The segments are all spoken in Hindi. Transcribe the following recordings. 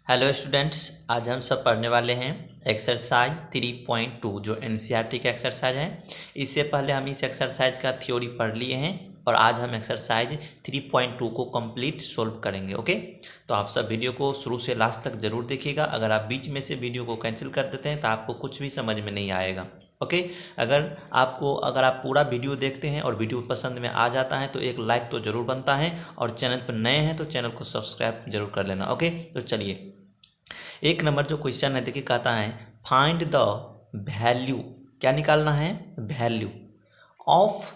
हेलो स्टूडेंट्स, आज हम सब पढ़ने वाले हैं एक्सरसाइज 3.2 जो एनसीईआरटी का एक्सरसाइज है। इससे पहले हम इस एक्सरसाइज का थ्योरी पढ़ लिए हैं और आज हम एक्सरसाइज 3.2 को कंप्लीट सोल्व करेंगे। ओके, तो आप सब वीडियो को शुरू से लास्ट तक ज़रूर देखिएगा। अगर आप बीच में से वीडियो को कैंसिल कर देते हैं तो आपको कुछ भी समझ में नहीं आएगा। ओके, अगर आप पूरा वीडियो देखते हैं और वीडियो पसंद में आ जाता है तो एक लाइक तो ज़रूर बनता है, और चैनल पर नए हैं तो चैनल को सब्सक्राइब जरूर कर लेना। ओके, तो चलिए एक नंबर जो क्वेश्चन है, देखिए कहता है फाइंड द वैल्यू, क्या निकालना है, value of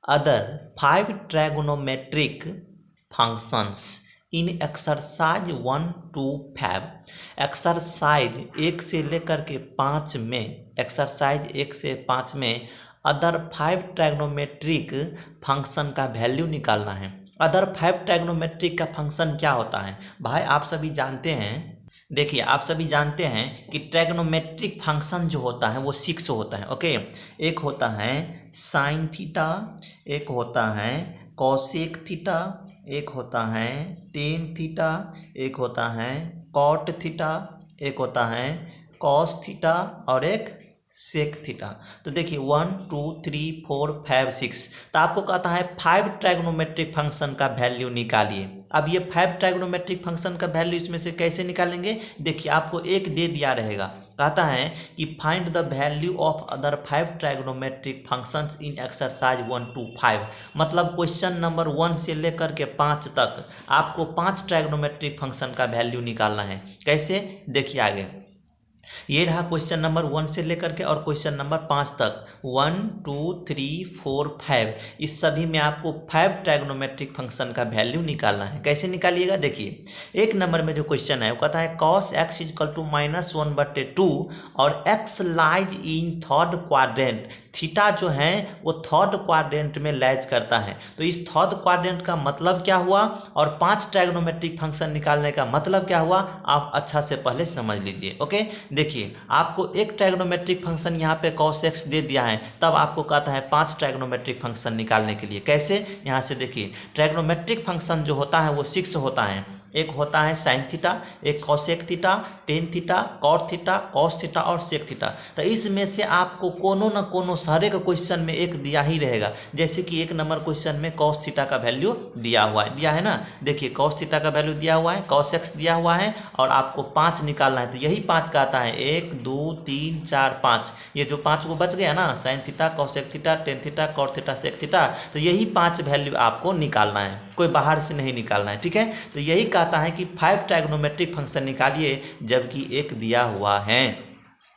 other 5 trigonometric functions in exercise 1 to 5। Exercise 1 से लेकर के 5 में, एक्सरसाइज 1 से 5 में अदर 5 ट्रायगोनोमेट्रिक फंक्शन का वैल्यू निकालना है। अदर 5 ट्रायगोनोमेट्रिक का फंक्शन क्या होता है भाई, आप सभी जानते हैं। देखिए, आप सभी जानते हैं कि ट्रैगोनोमेट्रिक फंक्शन जो होता है वो 6 होता है। ओके, एक होता है साइन थीटा, एक होता है कॉसेक थीटा, एक होता है टेन थीटा, एक होता है कॉट थीटा, एक होता है कॉस थीटा और एक सेक थीटा। तो देखिए 1 2 3 4 5 6, तो आपको कहता है 5 ट्रायगोनोमेट्रिक फंक्शन का वैल्यू निकालिए। अब ये 5 ट्रायगोनोमेट्रिक फंक्शन का वैल्यू इसमें से कैसे निकालेंगे, देखिए आपको एक दे दिया रहेगा, कहता है कि find the value of other 5 trigonometric functions in exercise 1 to 5। मतलब क्वेश्चन नंबर 1 से लेकर के 5 तक आपको 5 ट्रायगोनोमेट्रिक फंक्शन का वैल्यू निकालना है। कैसे, देखिए आगे ये रहा क्वेश्चन नंबर 1 से लेकर के और क्वेश्चन नंबर 5 तक, 1 2 3 4 5, इस सभी में आपको 5 ट्रायगोनोमेट्रिक फंक्शन का वैल्यू निकालना है। कैसे निकालिएगा, देखिए एक नंबर में जो क्वेश्चन है वो कहता है cos x = -1/2 और x lies in third quadrant. Theta जो है वो थर्ड क्वाड्रेंट में लाइज करता है। तो इस थर्ड क्वाड्रेंट का मतलब क्या हुआ और 5 ट्रायगोनोमेट्रिक फंक्शन निकालने का मतलब क्या हुआ, आप अच्छा से पहले समझ लीजिए। ओके, देखिए आपको एक ट्रायगोनोमेट्रिक फंक्शन यहाँ पे cos x दे दिया है, तब आपको कहता है 5 ट्रायगोनोमेट्रिक फंक्शन निकालने के लिए। कैसे, यहाँ से देखिए ट्रायगोनोमेट्रिक फंक्शन जो होता है वो 6 होता है। एक होता है साइन थीटा, एक cosec theta, tan theta, cot theta, cos theta और सेक थीटा। तो इसमें से आपको कोनो न कोनो सारे का क्वेश्चन में एक दिया ही रहेगा। जैसे कि एक नंबर क्वेश्चन में कॉस थीटा का वैल्यू दिया है ना। देखिए कॉस थीटा का वैल्यू दिया हुआ है, कॉस एक्स दिया हुआ है और आपको 5 निकालना है। तो यही 5 का आता है, 1 2 3 4 5। ये जो 5 को बच गया ना, sine theta, cosec theta, tan theta, cot theta, sec theta, तो यही 5 वैल्यू आपको निकालना है, कोई बाहर से नहीं निकालना है। ठीक है, तो यही कहता है कि 5 ट्रायगोनोमेट्रिक फंक्शन निकालिए जबकि एक दिया हुआ है।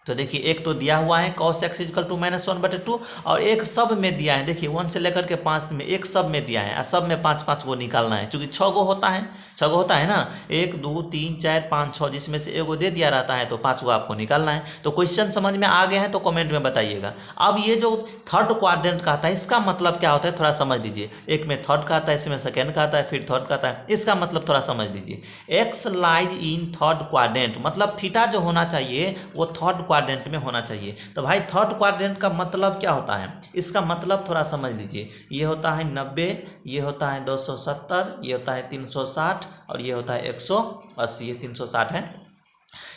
तो देखिए एक तो दिया हुआ है cos x = -1/2 और एक सब में दिया है। देखिए 1 से लेकर के 5 में एक सब में दिया है और सब में 5 को निकालना है। चूंकि 6 गो होता है ना, 1 2 3 4 5 6, जिसमें से एगो दे दिया रहता है तो 5 को आपको निकालना है। तो क्वेश्चन समझ में आ गया है तो कमेंट में बताइएगा। अब ये जो थर्ड क्वाड्रेंट का आता है इसका मतलब क्या होता है थोड़ा समझ लीजिए। एक में थर्ड का आता है, इसमें सेकेंड का आता है, फिर थर्ड का आता है। इसका मतलब थोड़ा समझ लीजिए, x lies in third quadrant, मतलब थीटा जो होना चाहिए वो थर्ड क्वाड्रेंट में होना चाहिए। तो भाई थर्ड क्वाड्रेंट का मतलब क्या होता है, इसका मतलब थोड़ा समझ लीजिए। ये होता है 90, ये होता है 270, ये होता है 360 और ये होता है 180। ये 360 है,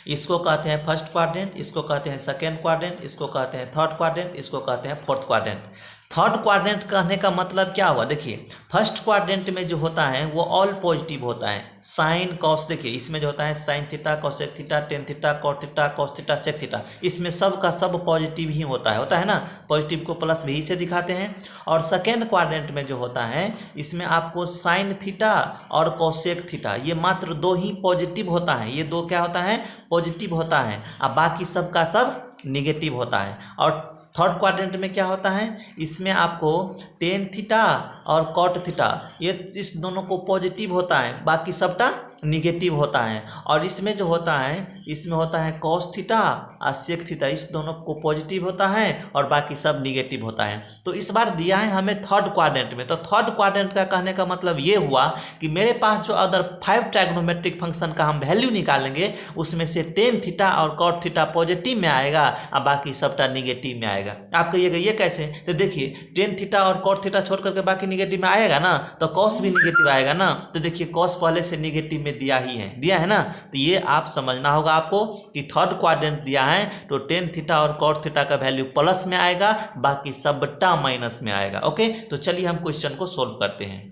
इसको कहते हैं फर्स्ट क्वाड्रेंट, इसको कहते हैं सेकेंड क्वाड्रेंट, इसको कहते हैं थर्ड क्वाड्रेंट, इसको कहते हैं फोर्थ क्वाड्रेंट। थर्ड क्वाड्रेंट कहने का मतलब क्या हुआ, देखिए फर्स्ट क्वाड्रेंट में जो होता है वो ऑल पॉजिटिव होता है। साइन कॉस, देखिए इसमें जो होता है sine theta, cosec theta, tan theta, cot theta, cos theta, sec theta, इसमें सब का सब पॉजिटिव ही होता है ना। पॉजिटिव को प्लस भी से दिखाते हैं। और सेकेंड क्वाड्रेंट में जो होता है इसमें आपको साइन थीटा और कॉसेक थीटा, ये मात्र 2 ही पॉजिटिव होता है। ये 2 क्या होता है, पॉजिटिव होता है, और बाकी सब का सब निगेटिव होता है। और थर्ड क्वाड्रेंट में क्या होता है, इसमें आपको टेन थीटा और कॉट थीटा, ये इस दोनों को पॉजिटिव होता है, बाकी सबटा निगेटिव होता है। और इसमें जो होता है इसमें होता है कॉस थीटा और सेक थीटा, इस दोनों को पॉजिटिव होता है और बाकी सब निगेटिव होता है। तो इस बार दिया है हमें थर्ड क्वाड्रेंट में। तो थर्ड क्वाड्रेंट का कहने का मतलब ये हुआ कि मेरे पास जो अदर 5 ट्रायगोनोमेट्रिक फंक्शन का हम वैल्यू निकालेंगे उसमें से टेन थीटा और कॉट थीटा पॉजिटिव में आएगा और बाकी सबटा निगेटिव में आएगा। आप कहिएगा ये कैसे, तो देखिए टेन थीटा और कॉट थीटा छोड़ करके बाकी निगेटिव में आएगा ना, तो कॉस भी निगेटिव आएगा ना। तो देखिए कॉस पहले से निगेटिव में दिया ही है, दिया है ना। तो ये आप समझना होगा आपको कि थर्ड क्वाड्रेंट दिया है तो टेन थीटा और कॉट थीटा का वैल्यू प्लस में आएगा, बाकी सबटा माइनस में आएगा। ओके, तो चलिए हम क्वेश्चन को सोल्व करते हैं।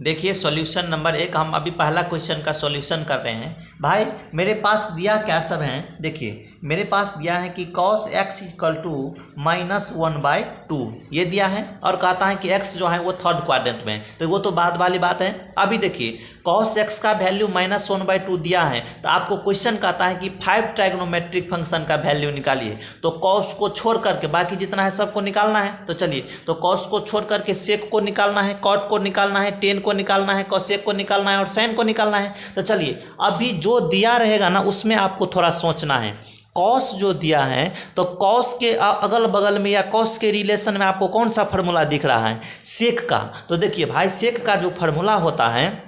देखिए सॉल्यूशन नंबर 1, हम अभी पहला क्वेश्चन का सॉल्यूशन कर रहे हैं। भाई मेरे पास दिया क्या सब है, देखिए मेरे पास दिया है कि cos x इक्वल टू -1/2 ये दिया है, और कहता है कि x जो है वो थर्ड क्वाड्रेंट में है, तो वो तो बाद वाली बात है। अभी देखिए cos x का वैल्यू -1/2 दिया है, तो आपको क्वेश्चन कहता है कि 5 ट्राइगोनोमेट्रिक फंक्शन का वैल्यू निकालिए। तो cos को छोड़ करके बाकी जितना है सबको निकालना है। तो चलिए, तो cos को छोड़ करके sec को निकालना है, cot को निकालना है, tan को निकालना है, cosec को निकालना है और sin को निकालना है। तो चलिए अभी जो दिया रहेगा ना उसमें आपको थोड़ा सोचना है। कॉस जो दिया है तो कॉस के अगल बगल में या कॉस के रिलेशन में आपको कौन सा फार्मूला दिख रहा है, सेक का। तो देखिए भाई सेक का जो फार्मूला होता है,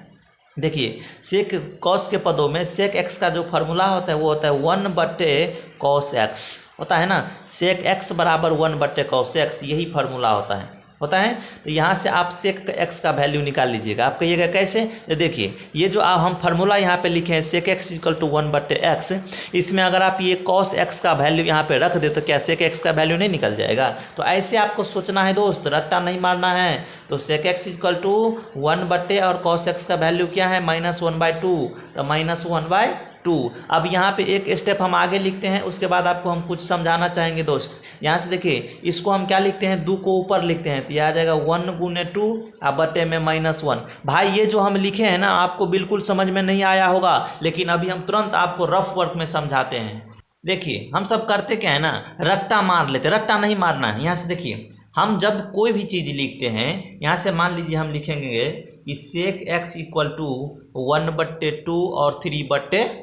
देखिए सेक कॉस के पदों में सेक एक्स का जो फार्मूला होता है वो होता है 1/cos x होता है ना। सेक एक्स बराबर 1/cos x, यही फार्मूला होता है। तो यहाँ से आप सेक एक्स का वैल्यू निकाल लीजिएगा। आप कहिएगा कैसे, तो देखिए ये जो हम फार्मूला यहाँ पे लिखे हैं सेक एक्स इक्वल टू 1/x, इसमें अगर आप ये कॉस एक्स का वैल्यू यहाँ पे रख दे तो क्या सेक एक्स का वैल्यू नहीं निकल जाएगा। तो ऐसे आपको सोचना है दोस्त, रट्टा नहीं मारना है। तो सेक एक्स इक्वल टू 1/, और कॉस एक्स का वैल्यू क्या है -1/2, तो -1/2। अब यहाँ पे एक स्टेप हम आगे लिखते हैं, उसके बाद आपको हम कुछ समझाना चाहेंगे दोस्त। यहाँ से देखिए इसको हम क्या लिखते हैं, 2 को ऊपर लिखते हैं, तो यह आ जाएगा 1 × 2 और बटे में -1। भाई ये जो हम लिखे हैं ना आपको बिल्कुल समझ में नहीं आया होगा, लेकिन अभी हम तुरंत आपको रफ वर्क में समझाते हैं। देखिए हम सब करते क्या है ना, रट्टा मार लेते, रट्टा नहीं मारना है। यहाँ से देखिए हम जब कोई भी चीज़ लिखते हैं, यहाँ से मान लीजिए हम लिखेंगे कि सेक एक्स इक्वल टू 1/2 और 3/4,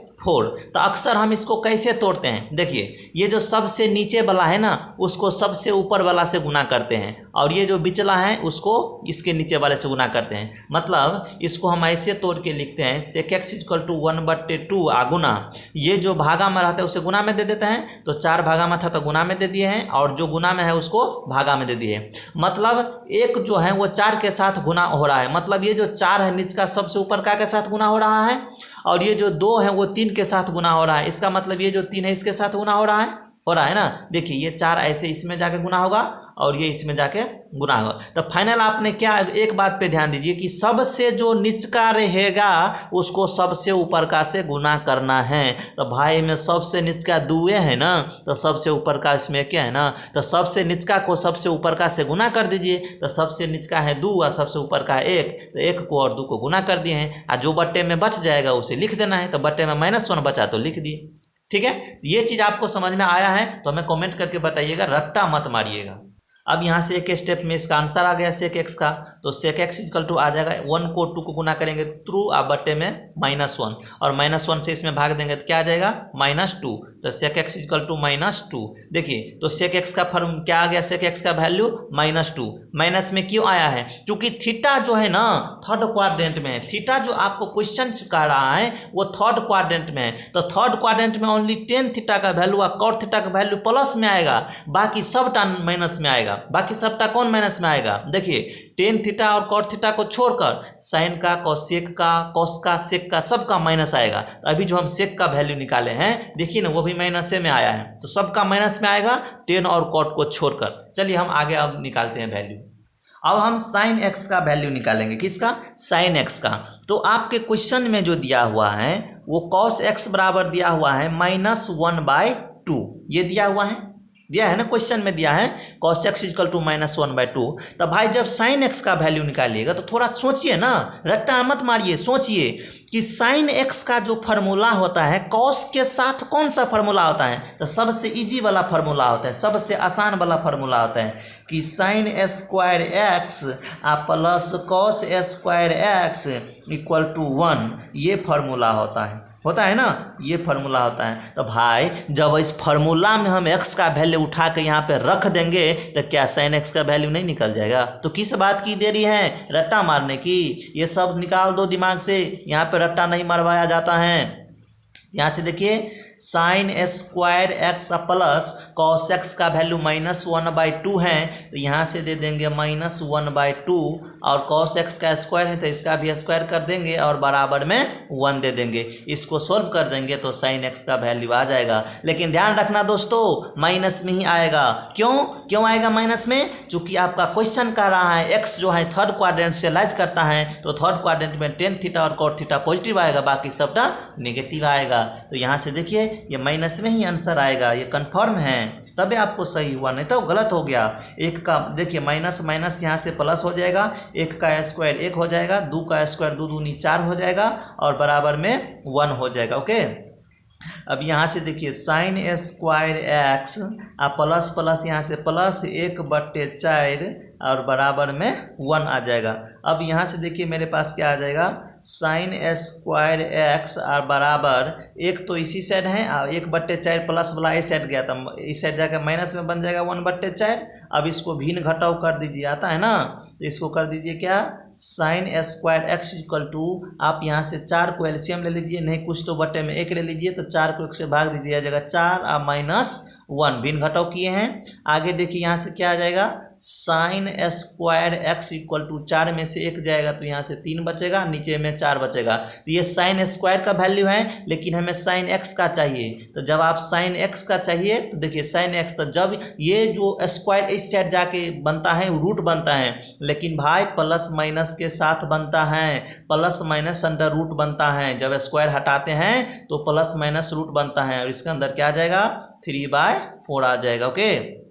तो अक्सर हम इसको कैसे तोड़ते हैं, देखिए ये जो सबसे नीचे वाला है ना उसको सबसे ऊपर वाला से गुना करते हैं, और ये जो बिचला है उसको इसके नीचे वाले से गुना करते हैं। मतलब इसको हम ऐसे तोड़ के लिखते हैं सेक एक्स इक्वल टू 1/2 गुना, ये जो भागा में रहता है उसे गुना में दे देते हैं। तो 4 भागा में था तो गुना में दे दिए हैं, और जो गुना में है उसको भागा में दे दिए। मतलब एक जो है वो 4 के साथ गुना हो रहा है, मतलब ये जो 4 है नीचे का सबसे ऊपर का के साथ गुना हो रहा है, और ये जो 2 है वो 3 के साथ गुना हो रहा है। इसका मतलब ये जो 3 है इसके साथ गुना हो रहा है ना। देखिए ये 4 ऐसे इसमें जाके गुना होगा और ये इसमें जाके गुना होगा। तो फाइनल आपने क्या, एक बात पे ध्यान दीजिए कि सबसे जो निचका रहेगा उसको सबसे ऊपर का से गुना करना है। तो भाई में सबसे निचका 2 है ना, तो सबसे ऊपर का इसमें क्या है ना, तो सबसे निचका को सबसे ऊपर का से गुना कर दीजिए। तो सबसे निचका है 2 और सबसे ऊपर का 1, तो 1 को और 2 को गुना कर दिए हैं, और जो बट्टे में बच जाएगा उसे लिख देना है। तो बट्टे में -1 बचा तो लिख दिए। ठीक है, ये चीज़ आपको समझ में आया है तो हमें कमेंट करके बताइएगा, रट्टा मत मारिएगा। अब यहाँ से एक स्टेप में इसका आंसर आ गया सेक एक्स का, तो सेक एक्स इक्वल टू आ जाएगा 1 को 2 को गुना करेंगे थ्रू और बट्टे में -1, और -1 से इसमें भाग देंगे तो क्या आ जाएगा -2। तो सेक एक्स इक्वल टू -2। देखिए तो सेक एक्स का फॉर्म क्या आ गया, सेक एक्स का वैल्यू -2। माइनस में क्यों आया है, क्योंकि थीटा जो है ना थर्ड क्वाड्रेंट में है। थीटा जो आपको क्वेश्चन कह रहा है वो थर्ड क्वाड्रेंट में है, तो थर्ड क्वाड्रेंट में ओनली टेन थीटा का वैल्यू और कॉट थीटा का वैल्यू प्लस में आएगा, बाकी सबटा माइनस में आएगा। बाकी सबटा कौन माइनस में आएगा, देखिए टेन थीटा और कॉट थीटा को छोड़कर साइन का, कॉसेक का, कॉस का, सेक का सबका माइनस आएगा। तो अभी जो हम सेक का वैल्यू निकाले हैं देखिए ना वो भी माइनस में आया है, तो सबका माइनस में आएगा टेन और कॉट को छोड़कर। चलिए हम आगे अब निकालते हैं वैल्यू। अब हम साइन एक्स का वैल्यू निकालेंगे, किसका, साइन एक्स का। तो आपके क्वेश्चन में जो दिया हुआ है वो कॉस एक्स बराबर दिया हुआ है -1/2, ये दिया है ना, क्वेश्चन में दिया है cos x इक्वल टू -1/2। तो भाई जब sin x का वैल्यू निकालिएगा तो थोड़ा सोचिए ना, रट्टा मत मारिए, सोचिए कि sin x का जो फार्मूला होता है cos के साथ कौन सा फार्मूला होता है, तो सबसे इजी वाला फार्मूला होता है, सबसे आसान वाला फार्मूला होता है कि sin square x plus cos square x equal to 1, ये फार्मूला होता है ना, ये फार्मूला होता है। तो भाई जब इस फार्मूला में हम x का वैल्यू उठा के यहाँ पे रख देंगे तो क्या sin x का वैल्यू नहीं निकल जाएगा। तो किस बात की देरी है, रट्टा मारने की, ये सब निकाल दो दिमाग से, यहाँ पे रट्टा नहीं मरवाया जाता है। यहाँ से देखिए sign square x plus cos x का वैल्यू -1/2 है, तो यहाँ से दे देंगे -1/2, और कॉस एक्स का स्क्वायर है तो इसका भी स्क्वायर कर देंगे और बराबर में 1 दे देंगे। इसको सोल्व कर देंगे तो साइन एक्स का वैल्यू आ जाएगा। लेकिन ध्यान रखना दोस्तों, माइनस में ही आएगा। क्यों आएगा माइनस में? चूंकि आपका क्वेश्चन कह रहा है एक्स जो है थर्ड क्वाड्रेंट से लाइज करता है, तो थर्ड क्वाड्रेंट में टेन थीटा और कॉट थीटा पॉजिटिव आएगा, बाकी सबटा नेगेटिव आएगा। तो यहाँ से देखिए ये माइनस में ही आंसर आएगा, ये कंफर्म है, तभी आपको सही हुआ, नहीं तो गलत हो गया। एक का देखिए माइनस माइनस यहाँ से प्लस हो जाएगा, एक का स्क्वायर 1 हो जाएगा, 2 का स्क्वायर 2 दूनी 4 हो जाएगा और बराबर में 1 हो जाएगा। ओके, अब यहाँ से देखिए sign square x plus plus यहाँ से प्लस 1/4 और बराबर में 1 आ जाएगा। अब यहाँ से देखिए मेरे पास क्या आ जाएगा, साइन स्क्वायर एक्स और बराबर एक तो इसी साइड है और 1/4 प्लस वाला इस साइड गया, तो इस साइड जाकर माइनस में बन जाएगा 1/4। अब इसको भिन्न घटाव कर दीजिए, आता है ना, तो इसको कर दीजिए क्या, sine square x equal to, आप यहाँ से 4 को एलसीएम ले लीजिए, नहीं कुछ तो बटे में 1 ले लीजिए, तो 4 को 1 से भाग दीजिए, आ जाएगा 4 और -1 भिन्न घटाव किए हैं। आगे देखिए यहाँ से क्या आ जाएगा, sine square x equal to 4 में से 1 जाएगा तो यहाँ से 3 बचेगा, नीचे में 4 बचेगा। तो ये साइन स्क्वायर का वैल्यू है, लेकिन हमें साइन एक्स का चाहिए। तो जब आप साइन एक्स का चाहिए तो देखिए साइन एक्स, तो जब ये जो स्क्वायर इस साइड जाके बनता है रूट बनता है, लेकिन भाई प्लस माइनस के साथ बनता है, प्लस माइनस अंडर रूट बनता है। जब स्क्वायर हटाते हैं तो प्लस माइनस रूट बनता है और इसके अंदर क्या आ जाएगा, 3/4 आ जाएगा। ओके,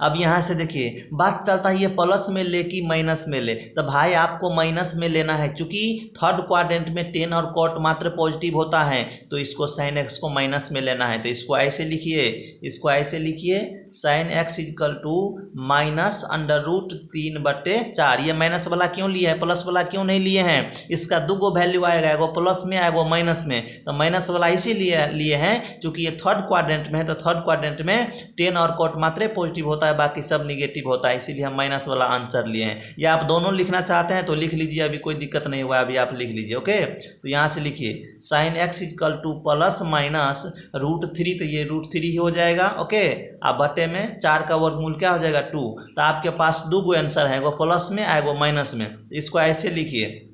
अब यहाँ से देखिए बात चलता है ये प्लस में ले कि माइनस में ले, तो भाई आपको माइनस में लेना है, चूंकि थर्ड क्वाड्रेंट में टेन और कॉट मात्र पॉजिटिव होता है, तो इसको साइन एक्स को माइनस में लेना है। तो इसको ऐसे लिखिए, साइन एक्स इक्वल टू -√3/4। ये माइनस वाला क्यों लिया है, प्लस वाला क्यों नहीं लिए हैं? इसका दो वैल्यू आएगा, एगो प्लस में एगो माइनस में, तो माइनस वाला इसीलिए लिए हैं चूंकि ये थर्ड क्वाड्रेंट में है, तो थर्ड क्वाड्रेंट में टेन और कॉट मात्र पॉजिटिव होता है, बाकी सब निगेटिव होता है, इसीलिए हम माइनस वाला आंसर लिए हैं। या आप दोनों लिखना चाहते हैं तो लिख लीजिए, अभी कोई दिक्कत नहीं हुआ, अभी आप लिख लीजिए। ओके, तो यहाँ से लिखिए sine x equal two plus minus √3, तो ये √3 ही हो जाएगा। ओके, अब बटे में 4 का वर्गमूल क्या हो जाएगा, 2। तो आपके पास 2 आंसर है, एगो प्लस में एगो माइनस में। इसको ऐसे लिखिए,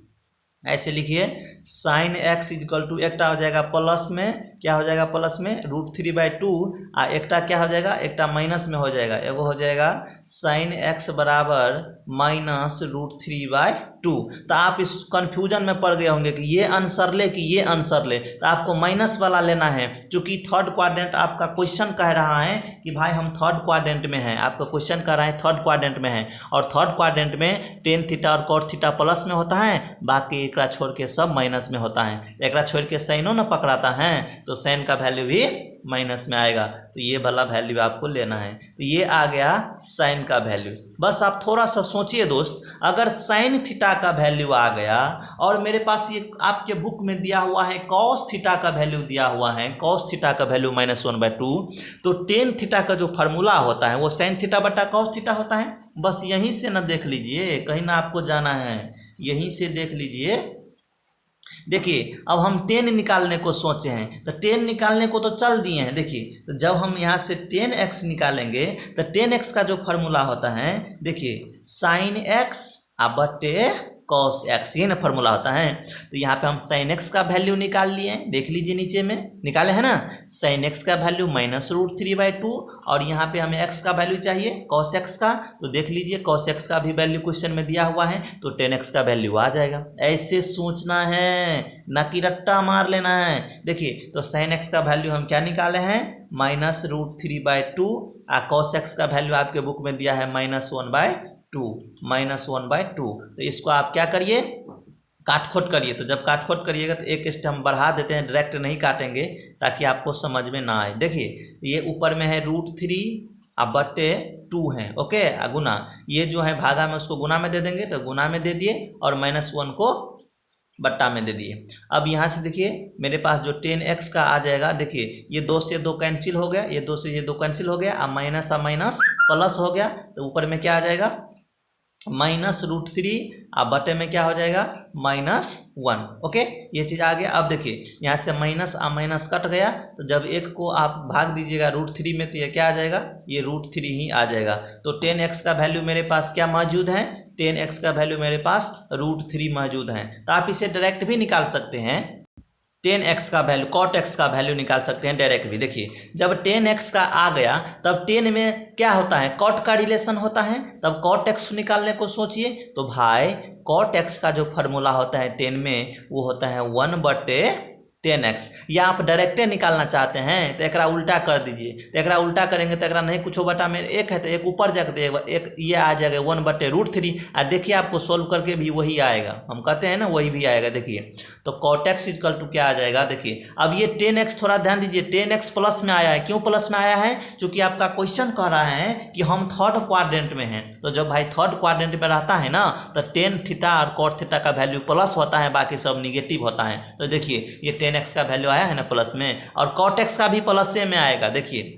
साइन एक्स इक्वल टू एकटा हो जाएगा प्लस में, क्या हो जाएगा प्लस में √3/2, और एकटा क्या हो जाएगा, एकटा माइनस में हो जाएगा, एगो हो जाएगा साइन एक्स बराबर -√3/2। तो आप इस कन्फ्यूजन में पड़ गए होंगे कि ये आंसर ले कि ये आंसर ले, तो आपको माइनस वाला लेना है, क्योंकि थर्ड क्वाड्रेंट आपका क्वेश्चन कह रहा है कि भाई हम थर्ड क्वाड्रेंट में हैं, आपका क्वेश्चन कह रहा है थर्ड क्वाड्रेंट में है, और थर्ड क्वाड्रेंट में टेन थीटा और कॉट थीटा प्लस में होता है, बाकी एकरा छोड़ के सब माइनस में होता है। एकरा छोड़ के साइनो ना पकड़ाता है, तो साइन का वैल्यू भी माइनस में आएगा, तो ये वाला वैल्यू आपको लेना है। तो ये आ गया साइन का वैल्यू। बस आप थोड़ा सा सोचिए दोस्त, अगर साइन थीटा का वैल्यू आ गया और मेरे पास ये आपके बुक में दिया हुआ है कॉस थीटा का वैल्यू दिया हुआ है, कॉस थीटा का वैल्यू -1/2, तो टेन थीटा का जो फार्मूला होता है वो साइन थीटा बटा कॉस थीटा होता है। बस यहीं से ना देख लीजिए, कहीं ना आपको जाना है, यहीं से देख लीजिए। देखिए अब हम 10 निकालने को सोचे हैं, तो 10 निकालने को तो चल दिए हैं। देखिए तो जब हम यहाँ से 10x निकालेंगे तो 10x का जो फार्मूला होता है, देखिए साइन एक्स बटे कॉस एक्स, ये ना फार्मूला होता है। तो यहाँ पे हम साइन एक्स का वैल्यू निकाल लिए हैं, देख लीजिए नीचे में निकाले हैं ना, साइन एक्स का वैल्यू -√3/2, और यहाँ पे हमें एक्स का वैल्यू चाहिए कॉस एक्स का, तो देख लीजिए कॉस एक्स का भी वैल्यू क्वेश्चन में दिया हुआ है, तो 10x का वैल्यू आ जाएगा। ऐसे सोचना है, ना कि रट्टा मार लेना है। देखिए तो साइन एक्स का वैल्यू हम क्या निकाले हैं, -√3/2, और कॉस एक्स का वैल्यू आपके बुक में दिया है -1/2। तो इसको आप क्या करिए, काट खोट करिए। तो जब काट खोट करिएगा तो एक स्टेप हम बढ़ा देते हैं, डायरेक्ट नहीं काटेंगे ताकि आपको समझ में ना आए। देखिए ये ऊपर में है √3/2 है, ओके, गुना, ये जो है भागा में उसको गुना में दे देंगे, तो गुना में दे दिए और -1 को बट्टा में दे दिए। अब यहाँ से देखिए मेरे पास जो 10x का आ जाएगा, देखिए ये 2 से 2 कैंसिल हो गया, ये 2 से ये 2 कैंसिल हो गया, अब माइनस प्लस हो गया, तो ऊपर में क्या आ जाएगा -√3 और बटे में क्या हो जाएगा -1। ओके, ये चीज़ आ गया। अब देखिए यहाँ से माइनस आ माइनस कट गया, तो जब एक को आप भाग दीजिएगा √3 में तो ये क्या आ जाएगा, ये √3 ही आ जाएगा। तो 10x का वैल्यू मेरे पास क्या मौजूद है, 10x का वैल्यू मेरे पास √3 मौजूद है। तो आप इसे डायरेक्ट भी निकाल सकते हैं, 10x का वैल्यू cot x का वैल्यू निकाल सकते हैं डायरेक्ट भी। देखिए जब 10x का आ गया तब 10 में क्या होता है, cot का रिलेशन होता है, तब cot x निकालने को सोचिए। तो भाई cot x का जो फॉर्मूला होता है 10 में वो होता है 1/10x। या आप डायरेक्टे निकालना चाहते हैं तो एकरा उल्टा कर दीजिए, तो एकरा उल्टा करेंगे तो एकरा नहीं कुछ बटा में एक है तो एक ऊपर जाकर एक ये आ जाएगा 1/√3। देखिए आपको सोल्व करके भी वही आएगा, हम कहते हैं ना वही भी आएगा। देखिए तो cot x इक्वल टू क्या आ जाएगा, देखिए अब ये 10x थोड़ा ध्यान दीजिए, 10x प्लस में आया है। क्यों प्लस में आया है, क्योंकि आपका क्वेश्चन कह रहा है कि हम थर्ड क्वाड्रेंट में हैं। तो जब भाई थर्ड क्वाड्रेंट में रहता है ना तो tan थीटा और cot थीटा का वैल्यू प्लस होता है, बाकी सब निगेटिव होता है। तो देखिए ये 10x का वैल्यू आया है ना प्लस में, और cot x का भी प्लस में आएगा। देखिए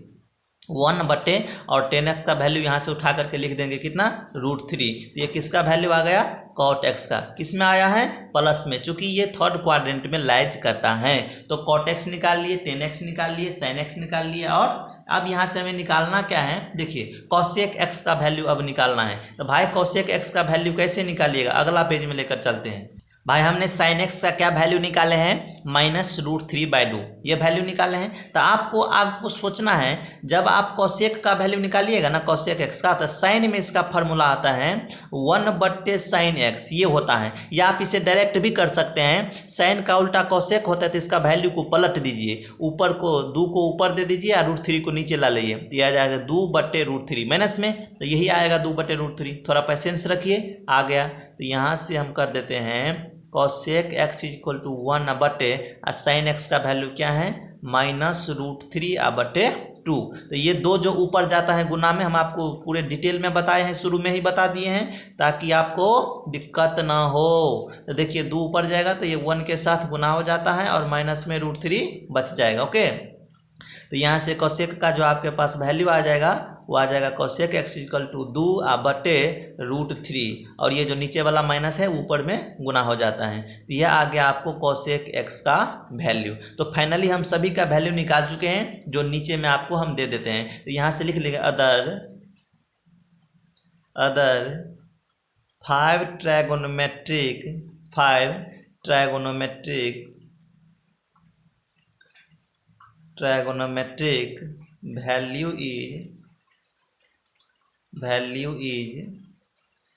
1 और 10x का वैल्यू यहाँ से उठा करके लिख देंगे कितना, √3। तो ये किसका वैल्यू आ गया, cot x का। किस में आया है, प्लस में, चूंकि ये थर्ड क्वाड्रेंट में लाइज करता है। तो cot x निकाल लिए, 10x निकाल लिए, sin x निकाल लिए, और अब यहाँ से हमें निकालना क्या है, देखिए cosec x का वैल्यू अब निकालना है। तो भाई cosec x का वैल्यू कैसे निकालिएगा, अगला पेज में लेकर चलते हैं। भाई हमने sin x का क्या वैल्यू निकाले हैं, -√3/2 ये वैल्यू निकाले हैं। तो आपको सोचना है, जब आप cosec का वैल्यू निकालिएगा ना cosec x का, तो sin में इसका फॉर्मूला आता है 1/sin x, ये होता है। या आप इसे डायरेक्ट भी कर सकते हैं, sin का उल्टा cosec होता है, तो इसका वैल्यू को पलट दीजिए, ऊपर को 2 को ऊपर दे दीजिए और √3 को नीचे ला लीजिए, तो आ जाएगा 2/√3 माइनस में, तो यही आएगा 2/√3। थोड़ा पेशेंस रखिए, आ गया। तो यहाँ से हम कर देते हैं cosec x equal to 1/sin x का वैल्यू क्या है, -√3/2। तो ये दो जो ऊपर जाता है गुना में, हम आपको पूरे डिटेल में बताए हैं, शुरू में ही बता दिए हैं ताकि आपको दिक्कत ना हो। तो देखिए 2 ऊपर जाएगा तो ये 1 के साथ गुना हो जाता है और माइनस में √3 बच जाएगा। ओके, तो यहाँ से cosec का जो आपके पास वैल्यू आ जाएगा वो आ जाएगा cosec x इक्वल टू 2/√3, और ये जो नीचे वाला माइनस है ऊपर में गुना हो जाता है। तो यह आ गया आपको cosec x का वैल्यू। तो फाइनली हम सभी का वैल्यू निकाल चुके हैं, जो नीचे में आपको हम दे देते हैं। तो यहाँ से लिख लेंगे अदर 5 ट्रायगोनोमेट्रिक वैल्यू इज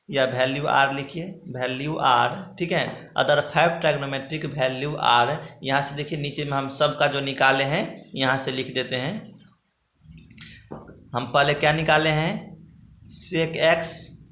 या वैल्यू आर लिखिए, वैल्यू आर, ठीक है। अदर 5 ट्रायगोनोमेट्रिक वैल्यू आर, यहाँ से देखिए नीचे में हम सब का जो निकाले हैं यहाँ से लिख देते हैं। हम पहले क्या निकाले हैं, sec x,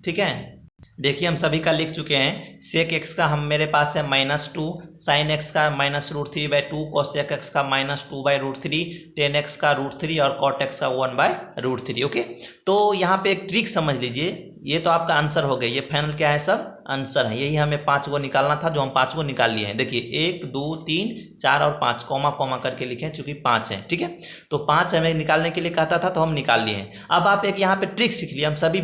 ठीक है। देखिए हम सभी का लिख चुके हैं। sec x का हम मेरे पास है -2, sin x का -√3/2, cosec x का -2/√3, tan x का √3 और cot x का 1/√3। ओके, तो यहाँ पे एक ट्रिक समझ लीजिए, ये तो आपका आंसर हो गया, ये फाइनल क्या है, सब आंसर है। यही हमें 5 को निकालना था, जो हम 5 को निकाल लिए हैं। देखिए 1 2 3 4 और 5 कॉमा कॉमा करके लिखे हैं, चूंकि 5 है, ठीक है। तो 5 हमें निकालने के लिए कहता था, तो हम निकाल लिए हैं। अब आप एक यहाँ पे ट्रिक सीख लिए, हम सभी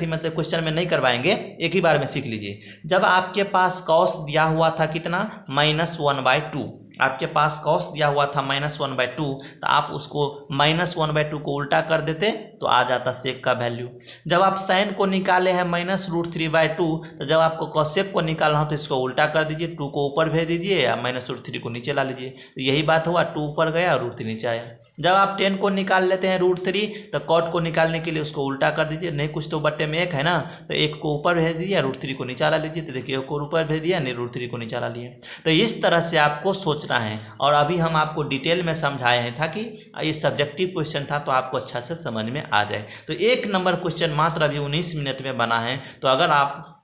मतलब क्वेश्चन में नहीं करवाएंगे, एक ही बार में सीख लीजिए। जब आपके पास cos दिया हुआ था कितना, -1/2, आपके पास cos दिया हुआ था -1/2, तो आप उसको -1/2 को उल्टा कर देते तो आ जाता sec का वैल्यू। जब आप sin को निकाले हैं -√3/2, तो जब आपको cosec को निकालना हो तो इसको उल्टा कर दीजिए, 2 को ऊपर भेज दीजिए या -√3 को नीचे ला लीजिए। तो यही बात हुआ, 2 ऊपर गया और √3 नीचे आया। जब आप 10 को निकाल लेते हैं √3, तो cot को निकालने के लिए उसको उल्टा कर दीजिए, नहीं कुछ तो बट्टे में 1 है ना, तो 1 को ऊपर भेज दीजिए, √3 को नीचे ला लीजिए। तो देखिए 1 को ऊपर भेज दिया, नहीं √3 को नीचे ला लिए। तो इस तरह से आपको सोचना है, और अभी हम आपको डिटेल में समझाए हैं ताकि ये सब्जेक्टिव क्वेश्चन था तो आपको अच्छा से समझ में आ जाए। तो 1 नंबर क्वेश्चन मात्र अभी 19 मिनट में बना है। तो अगर आप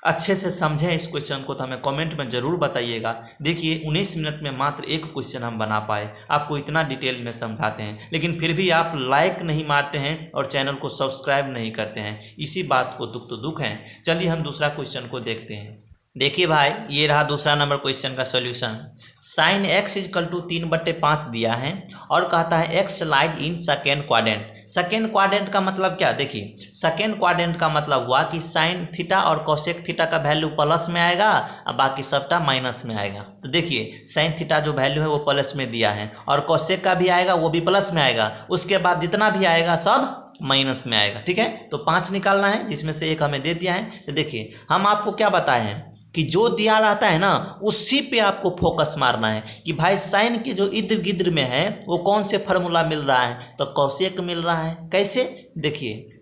अच्छे से समझें इस क्वेश्चन को तो हमें कमेंट में ज़रूर बताइएगा। देखिए 19 मिनट में मात्र 1 क्वेश्चन हम बना पाए, आपको इतना डिटेल में समझाते हैं, लेकिन फिर भी आप लाइक नहीं मारते हैं और चैनल को सब्सक्राइब नहीं करते हैं। इसी बात को दुख तो दुख है। चलिए हम दूसरा क्वेश्चन को देखते हैं। देखिए भाई, ये रहा दूसरा नंबर क्वेश्चन का solution. Sine x is equal to 3/5 दिया है और कहता है x lies in second quadrant. Second quadrant का मतलब क्या, देखिए सेकेंड क्वाड्रेंट का मतलब हुआ कि साइन थीटा और कोसेक थीटा का वैल्यू प्लस में आएगा और बाकी सबटा माइनस में आएगा। तो देखिए साइन थीटा जो वैल्यू है वो प्लस में दिया है और कोसेक का भी आएगा, वो भी प्लस में आएगा। उसके बाद जितना भी आएगा सब माइनस में आएगा। ठीक है, तो 5 निकालना है जिसमें से एक हमें दे दिया है। तो देखिए हम आपको क्या बताए हैं कि जो दिया रहता है ना उसी पे आपको फोकस मारना है कि भाई साइन के जो इर्द गिर्द में है वो कौन से फार्मूला मिल रहा है, तो कोसेक मिल रहा है। कैसे, देखिए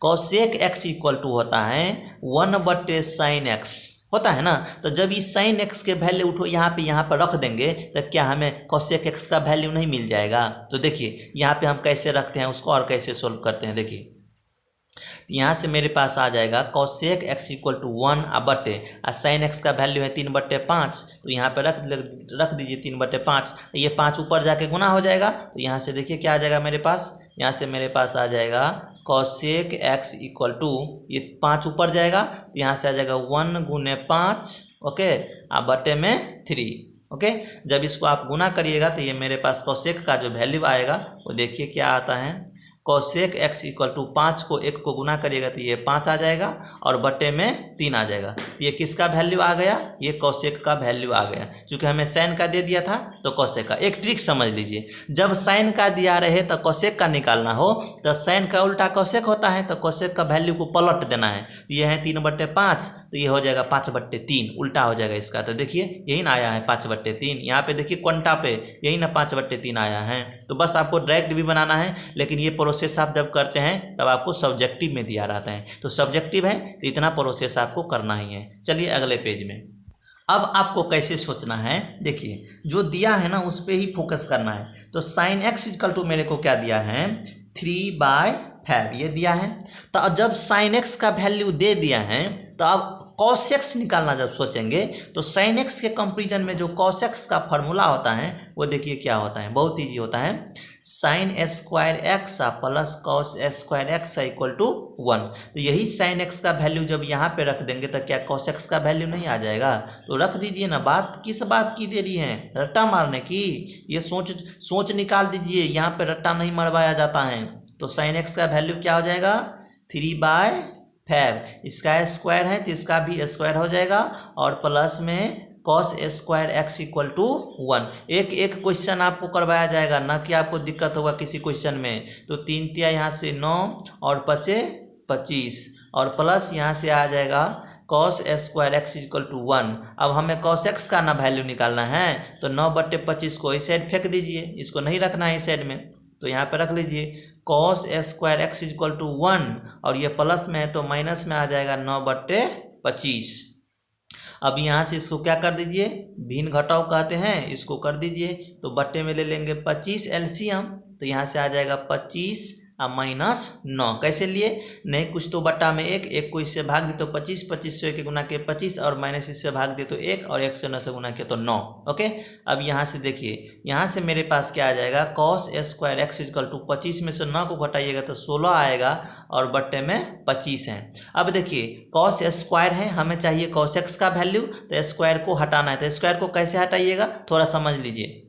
कोसेक एक्स इक्वल टू होता है 1/sin x होता है ना। तो जब इस साइन एक्स के वैल्यू उठो यहाँ पे रख देंगे तो क्या हमें कोसेक एक्स का वैल्यू नहीं मिल जाएगा। तो देखिए यहाँ पे हम कैसे रखते हैं उसको और कैसे सोल्व करते हैं। देखिए यहाँ से मेरे पास आ जाएगा कोसेक एक्स इक्वल टू 1 बटे साइन एक्स का वैल्यू है 3/5, तो यहाँ पे रख दीजिए 3/5। ये 5 ऊपर जाके गुना हो जाएगा, तो यहाँ से देखिए क्या आ जाएगा मेरे पास, यहाँ से मेरे पास आ जाएगा कोसेक एक्स इक्वल टू, ये 5 ऊपर जाएगा तो यहाँ से आ जाएगा 1 गुने 5, ओके, बटे में 3। ओके, जब इसको आप गुना करिएगा तो ये मेरे पास कोसेक का जो वैल्यू आएगा वो देखिए क्या आता है, कोसेक एक्स इक्वल टू 5 को 1 को गुना करिएगा तो ये 5 आ जाएगा और बटे में 3 आ जाएगा। ये किसका वैल्यू आ गया, ये कोसेक का वैल्यू आ गया। चूँकि हमें साइन का दे दिया था तो कोसेक का। एक ट्रिक समझ लीजिए, जब साइन का दिया रहे तो कोसेक का निकालना हो तो साइन का उल्टा कोसेक होता है, तो कोसेक का वैल्यू को पलट देना है। ये है 3/5 तो ये हो जाएगा 5/3, उल्टा हो जाएगा इसका। तो देखिए यही ना आया है 5/3, यहाँ पे देखिए क्वांटा पे यही ना 5/3 आया है। तो बस आपको डायरेक्ट भी बनाना है, लेकिन ये प्रोसेस आप जब करते हैं तब आपको सब्जेक्टिव में दिया रहता है, तो सब्जेक्टिव है तो इतना प्रोसेस आपको करना ही है। चलिए अगले पेज में। अब आपको कैसे सोचना है, देखिए जो दिया है ना उस पर ही फोकस करना है। तो साइन एक्स इक्वल टू मेरे को क्या दिया है 3/5 ये दिया है। तो जब साइन एक्स का वैल्यू दे दिया है तो अब कॉस एक्स निकालना जब सोचेंगे तो साइन एक्स के कंपेरिजन में जो कॉस एक्स का फॉर्मूला होता है वो देखिए क्या होता है, बहुत ईजी होता है। Sine square x plus cos square x equal to 1। तो यही साइन एक्स का वैल्यू जब यहाँ पे रख देंगे तो क्या कॉस एक्स का वैल्यू नहीं आ जाएगा। तो रख दीजिए ना, बात किस बात की देरी है, रट्टा मारने की। ये सोच निकाल दीजिए, यहाँ पे रट्टा नहीं मरवाया जाता है। तो साइन एक्स का वैल्यू क्या हो जाएगा 3/5, इसका स्क्वायर है तो इसका भी स्क्वायर हो जाएगा और प्लस में cos square x equal to 1। एक क्वेश्चन आपको करवाया जाएगा, ना कि आपको दिक्कत होगा किसी क्वेश्चन में। तो 3 तिया यहाँ से 9 और 5 25 और प्लस यहाँ से आ जाएगा cos square x equal to 1। अब हमें कॉस एक्स का ना वैल्यू निकालना है, तो 9/25 को इस साइड फेंक दीजिए, इसको नहीं रखना है इस साइड में, तो यहाँ पे रख लीजिए cos square x equal to 1 और ये प्लस में है तो माइनस में आ जाएगा 9/25। अब यहाँ से इसको क्या कर दीजिए, भिन्न घटाव कहते हैं, इसको कर दीजिए। तो बट्टे में ले लेंगे 25 एलसीएम, तो यहाँ से आ जाएगा 25 -9। कैसे लिए, नहीं कुछ तो बट्टा में 1 को इससे भाग दिए तो 25 से 1 गुना के 25 और माइनस इससे भाग दिए तो 1 और 1 से 9 से गुना किया तो 9। ओके, अब यहाँ से देखिए, यहाँ से मेरे पास क्या आ जाएगा cos square x equal to 25 में से 9 को घटाइएगा तो 16 आएगा और बट्टे में 25 है। अब देखिए कॉस स्क्वायर है, हमें चाहिए कॉस एक्स का वैल्यू, तो स्क्वायर को हटाना है। तो स्क्वायर को कैसे हटाइएगा थोड़ा समझ लीजिए।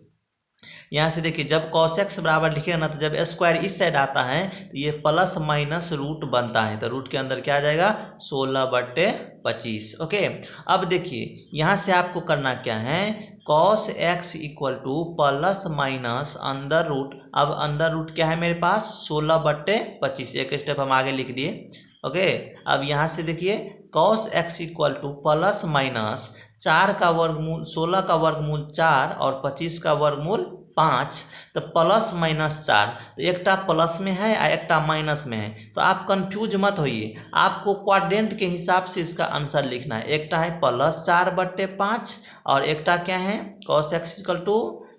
यहाँ से देखिए जब cos x बराबर लिखेगा ना तो जब स्क्वायर इस साइड आता है तो ये प्लस माइनस रूट बनता है, तो रूट के अंदर क्या आ जाएगा 16/25। ओके, अब देखिए यहाँ से आपको करना क्या है, cos x equal two plus minus अंदर रूट। अब अंदर रूट क्या है मेरे पास 16/25, एक स्टेप हम आगे लिख दिए। ओके, अब यहाँ से देखिए cos x equal two plus minus 4 का वर्गमूल 16 का वर्गमूल 4 और 25 का वर्गमूल 5, तो प्लस माइनस 4, तो एकटा प्लस में है और एकटा माइनस में है। तो आप कंफ्यूज मत होइए, आपको क्वाड्रेंट के हिसाब से इसका आंसर लिखना है। एकटा है +4/5 और एकटा क्या है cos x इक्वल टू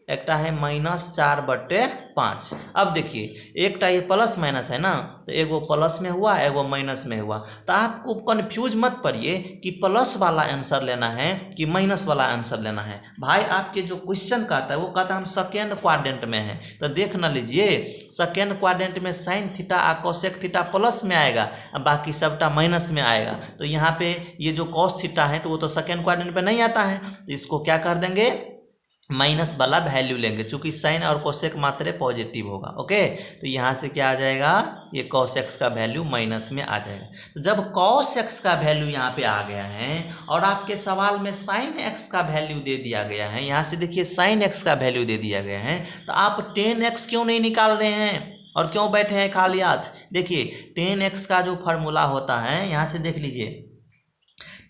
एकटा है -4/5। अब देखिए एकटा ये प्लस माइनस है ना, तो एगो प्लस में हुआ एगो माइनस में हुआ। तो आपको कंफ्यूज मत पड़िए कि प्लस वाला आंसर लेना है कि माइनस वाला आंसर लेना है। भाई आपके जो क्वेश्चन कहता है वो कहता है हम सेकेंड क्वाड्रेंट में हैं, तो देख न लीजिए सेकेंड क्वाड्रेंट में साइन थीटा और कोसेक थीटा प्लस में आएगा, बाकी सबटा माइनस में आएगा। तो यहाँ पे ये जो कॉस थीटा है तो वो तो सेकेंड क्वाड्रेंट में नहीं आता है, तो इसको क्या कर देंगे, माइनस वाला वैल्यू लेंगे, चूंकि साइन और कोसेक मात्रे पॉजिटिव होगा। ओके, तो यहाँ से क्या आ जाएगा, ये कॉस एक्स का वैल्यू माइनस में आ जाएगा। तो जब कॉस एक्स का वैल्यू यहाँ पे आ गया है और आपके सवाल में साइन एक्स का वैल्यू दे दिया गया है, यहाँ से देखिए साइन एक्स का वैल्यू दे दिया गया है, तो आप टेन एक्स क्यों नहीं निकाल रहे हैं और क्यों बैठे हैं खाली हाथ। देखिए टेन एक्स का जो फार्मूला होता है, यहाँ से देख लीजिए,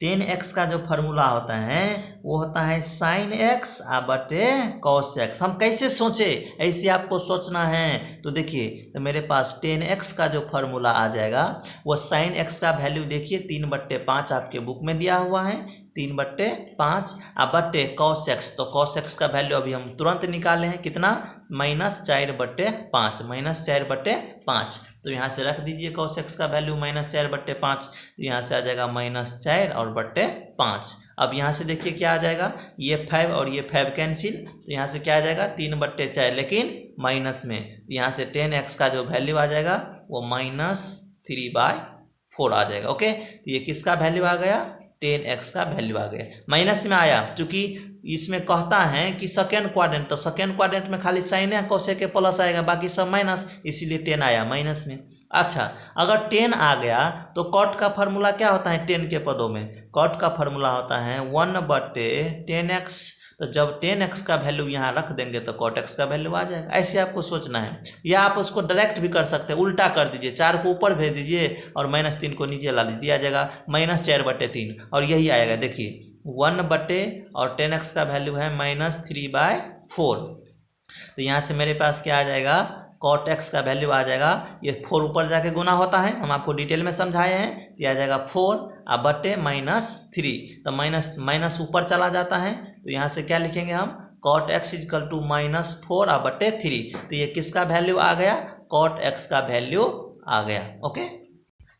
टेन एक्स का जो फार्मूला होता है वो होता है साइन एक्स बटे कॉस एक्स। हम कैसे सोचे, ऐसे आपको सोचना है। तो देखिए, तो मेरे पास टेन एक्स का जो फार्मूला आ जाएगा वो साइन एक्स का वैल्यू देखिए 3/5 आपके बुक में दिया हुआ है, 3/5 बटे कॉस एक्स। तो कॉस एक्स का वैल्यू अभी हम तुरंत निकाले हैं, कितना, -4/5, -4/5। तो यहाँ से रख दीजिए कॉस एक्स का वैल्यू -4/5, तो यहाँ से आ जाएगा -4 और बटे 5। अब यहाँ से देखिए क्या आ जाएगा, ये 5 और ये 5 कैंसिल, तो यहाँ से क्या आ जाएगा 3/4, लेकिन माइनस में। यहाँ से 10x का जो वैल्यू आ जाएगा वो -3/4 आ जाएगा। ओके, तो ये किसका वैल्यू आ गया, 10x का वैल्यू आ गया, माइनस में आया। चूंकि इसमें कहता है कि सेकेंड क्वाड्रेंट, तो सेकेंड क्वाड्रेंट में खाली साइन है कोसेक के प्लस आएगा, बाकी सब माइनस, इसीलिए 10 आया माइनस में। अच्छा, अगर 10 आ गया तो कॉट का फार्मूला क्या होता है 10 के पदों में, कॉट का फार्मूला होता है 1/10x। तो जब 10x का वैल्यू यहाँ रख देंगे तो cot x का वैल्यू आ जाएगा। ऐसे आपको सोचना है, या आप उसको डायरेक्ट भी कर सकते हैं, उल्टा कर दीजिए, 4 को ऊपर भेज दीजिए और -3 को नीचे ला लीजिए, आ जाएगा -4/3, और यही आएगा। देखिए 1 और 10x का वैल्यू है -3/4, तो यहाँ से मेरे पास क्या आ जाएगा, cot x का वैल्यू आ जाएगा, ये 4 ऊपर जाके गुना होता है, हम आपको डिटेल में समझाए हैं, ये आ जाएगा 4/-3, तो माइनस ऊपर चला जाता है, तो यहाँ से क्या लिखेंगे हम, cot x = -4/3। तो ये किसका वैल्यू आ गया, cot x का वैल्यू आ गया। ओके,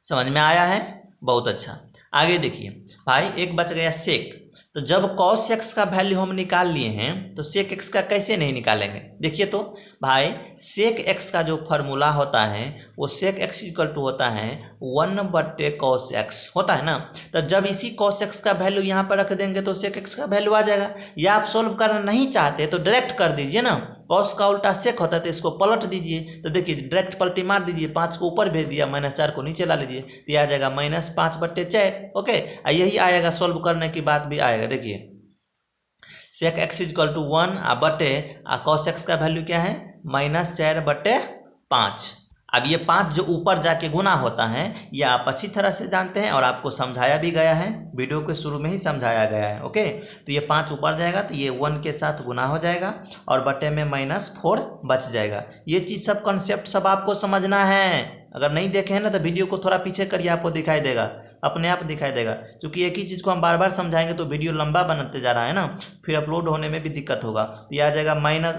समझ में आया है, बहुत अच्छा। आगे देखिए भाई, एक बच गया सेक। तो जब cos x का वैल्यू हम निकाल लिए हैं तो sec x का कैसे नहीं निकालेंगे। देखिए तो भाई, sec x का जो फार्मूला होता है वो sec x = होता है 1/cos x होता है ना। तो जब इसी cos x का वैल्यू यहाँ पर रख देंगे तो sec x का वैल्यू आ जाएगा। या आप सोल्व करना नहीं चाहते तो डायरेक्ट कर दीजिए ना, cos का उल्टा sec होता है तो इसको पलट दीजिए। तो देखिए डायरेक्ट पलटी मार दीजिए, 5 को ऊपर भेज दिया, -4 को नीचे ला लीजिए, तो यह आ जाएगा -5/4। ओके, यही आएगा, सोल्व करने की बात भी आएगा। देखिए sec x = 1 cos x का वैल्यू क्या है, -4/5। अब ये 5 जो ऊपर जाके गुना होता है ये आप अच्छी तरह से जानते हैं और आपको समझाया भी गया है, वीडियो के शुरू में ही समझाया गया है। ओके, तो ये 5 ऊपर जाएगा तो ये 1 के साथ गुना हो जाएगा और बटे में -4 बच जाएगा। ये चीज़ सब कॉन्सेप्ट सब आपको समझना है। अगर नहीं देखे हैं ना तो वीडियो को थोड़ा पीछे करिए, आपको दिखाई देगा, अपने आप दिखाई देगा। क्योंकि एक ही चीज़ को हम बार बार समझाएंगे तो वीडियो लंबा बनते जा रहा है ना, फिर अपलोड होने में भी दिक्कत होगा। तो ये आ जाएगा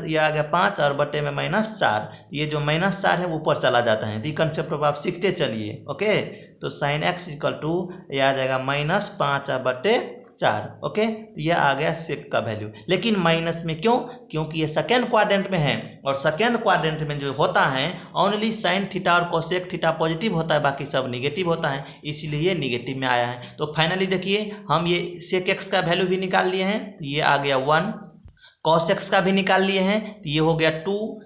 ये आ गया 5 और बटे में -4, ये जो -4 है वो ऊपर चला जाता है। तो ये कंसेप्ट आप सीखते चलिए। ओके, तो sin x = ये आ जाएगा -5/4। ओके, यह आ गया सेक का वैल्यू, लेकिन माइनस में क्यों, क्योंकि ये सेकेंड क्वाड्रेंट में है और सेकेंड क्वाड्रेंट में जो होता है ओनली साइन थीटा और कोसेक थीटा पॉजिटिव होता है, बाकी सब निगेटिव होता है, इसलिए ये निगेटिव में आया है। तो फाइनली देखिए हम ये सेक एक्स का वैल्यू भी निकाल लिए हैं, तो ये आ गया 1, कॉस एक्स का भी निकाल लिए हैं, तो ये हो गया 2,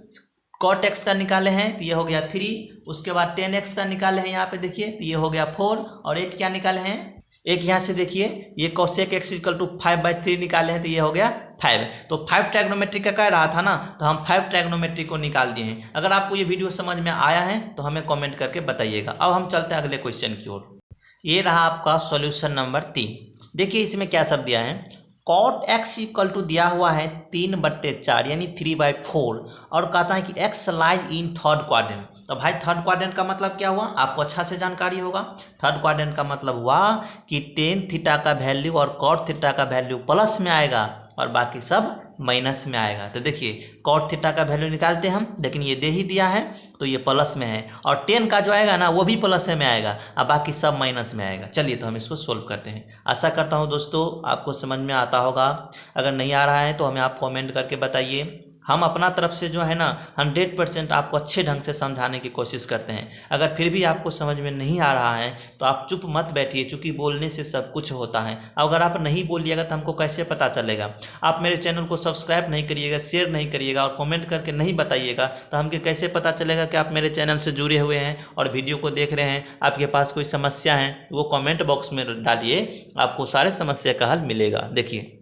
cot x का निकाले हैं तो ये हो गया 3, उसके बाद 10x का निकाले हैं यहाँ पे देखिए, तो ये हो गया 4, और एक क्या निकाले हैं, एक यहाँ से देखिए ये cosec x = 5/3 निकाले हैं, तो ये हो गया 5। तो 5 ट्रायगोनोमेट्री का कह रहा था ना, तो हम 5 ट्रायगोनोमेट्री को निकाल दिए हैं। अगर आपको ये वीडियो समझ में आया है तो हमें कमेंट करके बताइएगा। अब हम चलते हैं अगले क्वेश्चन की ओर। ये रहा आपका सॉल्यूशन नंबर 3। देखिए इसमें क्या सब दिया है, cot x = दिया हुआ है 3/4 यानी 3/4, और कहता है कि x lies in third quadrant. तो भाई थर्ड क्वाड्रेंट का मतलब क्या हुआ, आपको अच्छा से जानकारी होगा। थर्ड क्वाड्रेंट का मतलब हुआ कि tan थीटा का वैल्यू और cot थीटा का वैल्यू प्लस में आएगा और बाकी सब माइनस में आएगा। तो देखिए कॉट थीटा का वैल्यू निकालते हैं हम, लेकिन ये दे ही दिया है तो ये प्लस में है, और 10 का जो आएगा ना वो भी प्लस में आएगा, और बाकी सब माइनस में आएगा। चलिए तो हम इसको सोल्व करते हैं। आशा करता हूँ दोस्तों आपको समझ में आता होगा। अगर नहीं आ रहा है तो हमें आप कमेंट करके बताइए। हम अपना तरफ से जो है ना 100% आपको अच्छे ढंग से समझाने की कोशिश करते हैं। अगर फिर भी आपको समझ में नहीं आ रहा है तो आप चुप मत बैठिए, क्योंकि बोलने से सब कुछ होता है। अगर आप नहीं बोलिएगा तो हमको कैसे पता चलेगा? आप मेरे चैनल को सब्सक्राइब नहीं करिएगा, शेयर नहीं करिएगा और कमेंट करके नहीं बताइएगा तो हमको कैसे पता चलेगा कि आप मेरे चैनल से जुड़े हुए हैं और वीडियो को देख रहे हैं। आपके पास कोई समस्या है तो वो कमेंट बॉक्स में डालिए, आपको सारे समस्या का हल मिलेगा। देखिए